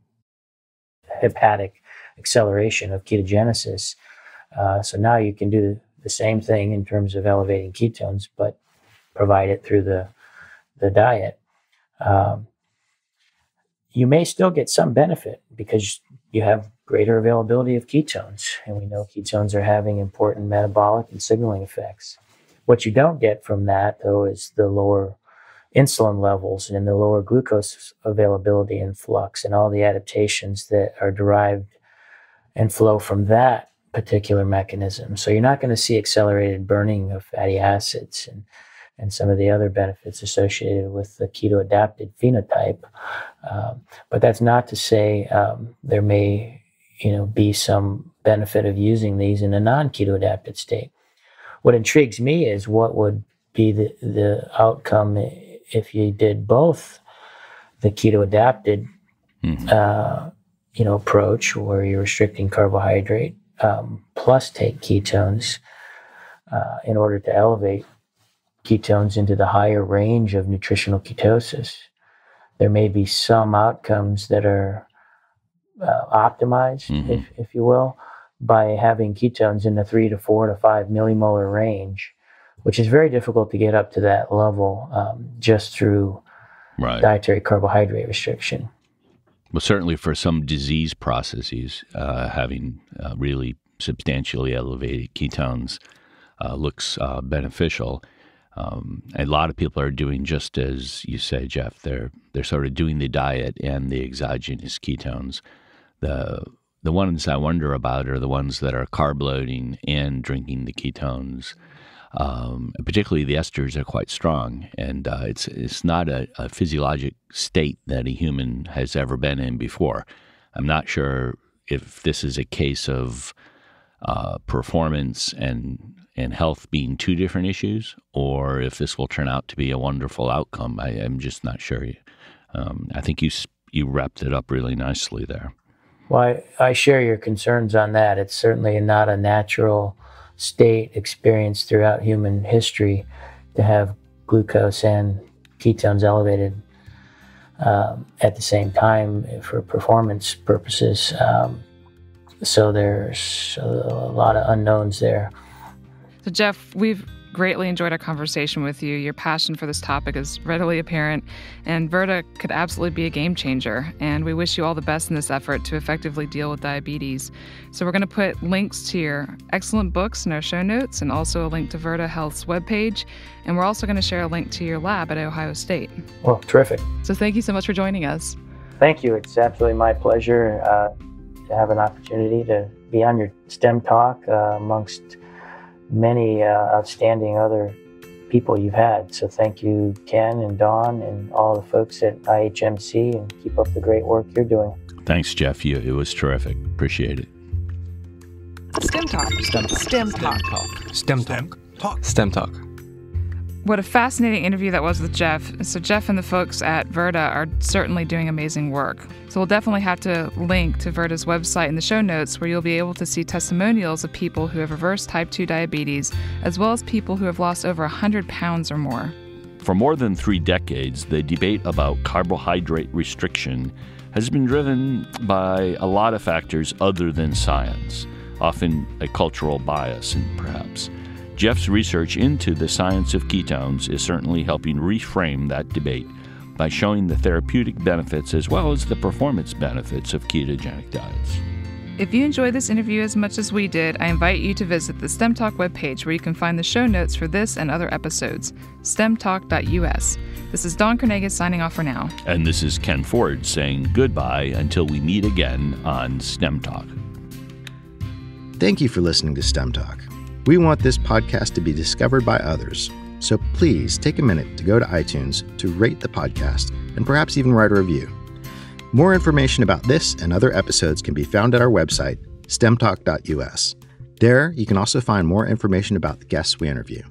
hepatic acceleration of ketogenesis. So now you can do the same thing in terms of elevating ketones, but provide it through the diet. You may still get some benefit because you have greater availability of ketones, and we know ketones are having important metabolic and signaling effects. What you don't get from that, though, is the lower insulin levels and the lower glucose availability and flux and all the adaptations that are derived and flow from that particular mechanism. So you're not going to see accelerated burning of fatty acids and some of the other benefits associated with the keto adapted phenotype. But that's not to say there may be some benefit of using these in a non-keto adapted state. What intrigues me is what would be the outcome if you did both the keto adapted approach, where you're restricting carbohydrate plus take ketones in order to elevate ketones into the higher range of nutritional ketosis. There may be some outcomes that are optimized, if you will, by having ketones in the 3 to 4 to 5 millimolar range, which is very difficult to get up to that level just through dietary carbohydrate restriction. Well, certainly for some disease processes, having really substantially elevated ketones looks beneficial. A lot of people are doing just as you say, Jeff. They're sort of doing the diet and the exogenous ketones. The ones I wonder about are the ones that are carb loading and drinking the ketones. Particularly the esters are quite strong, and it's not a physiologic state that a human has ever been in before. I'm not sure if this is a case of performance and health being two different issues, or if this will turn out to be a wonderful outcome. I'm just not sure. I think you wrapped it up really nicely there. Well, I share your concerns on that. It's certainly not a natural state experienced throughout human history to have glucose and ketones elevated at the same time for performance purposes. So there's a lot of unknowns there. So Jeff, we've greatly enjoyed our conversation with you. Your passion for this topic is readily apparent, and Virta could absolutely be a game changer. And we wish you all the best in this effort to effectively deal with diabetes. So we're going to put links to your excellent books in our show notes, and also a link to Verta Health's webpage. And we're also going to share a link to your lab at Ohio State. Well, terrific. So thank you so much for joining us. Thank you. It's absolutely my pleasure to have an opportunity to be on your STEM Talk amongst many outstanding other people you've had. So thank you, Ken and Dawn and all the folks at IHMC, and keep up the great work you're doing. Thanks, Jeff. It was terrific. Appreciate it. STEM Talk. STEM Talk. STEM Talk. STEM Talk. STEM Talk. What a fascinating interview that was with Jeff. So Jeff and the folks at Virta are certainly doing amazing work. So we'll definitely have to link to Virta's website in the show notes, where you'll be able to see testimonials of people who have reversed type 2 diabetes, as well as people who have lost over 100 pounds or more. For more than 3 decades, the debate about carbohydrate restriction has been driven by a lot of factors other than science, often a cultural bias, perhaps. Jeff's research into the science of ketones is certainly helping reframe that debate by showing the therapeutic benefits as well as the performance benefits of ketogenic diets. If you enjoyed this interview as much as we did, I invite you to visit the STEM Talk webpage, where you can find the show notes for this and other episodes, stemtalk.us. This is Dawn Carnegie signing off for now. And this is Ken Ford saying goodbye until we meet again on STEM Talk. Thank you for listening to STEM Talk. We want this podcast to be discovered by others, so please take a minute to go to iTunes to rate the podcast and perhaps even write a review. More information about this and other episodes can be found at our website, stemtalk.us. There, you can also find more information about the guests we interview.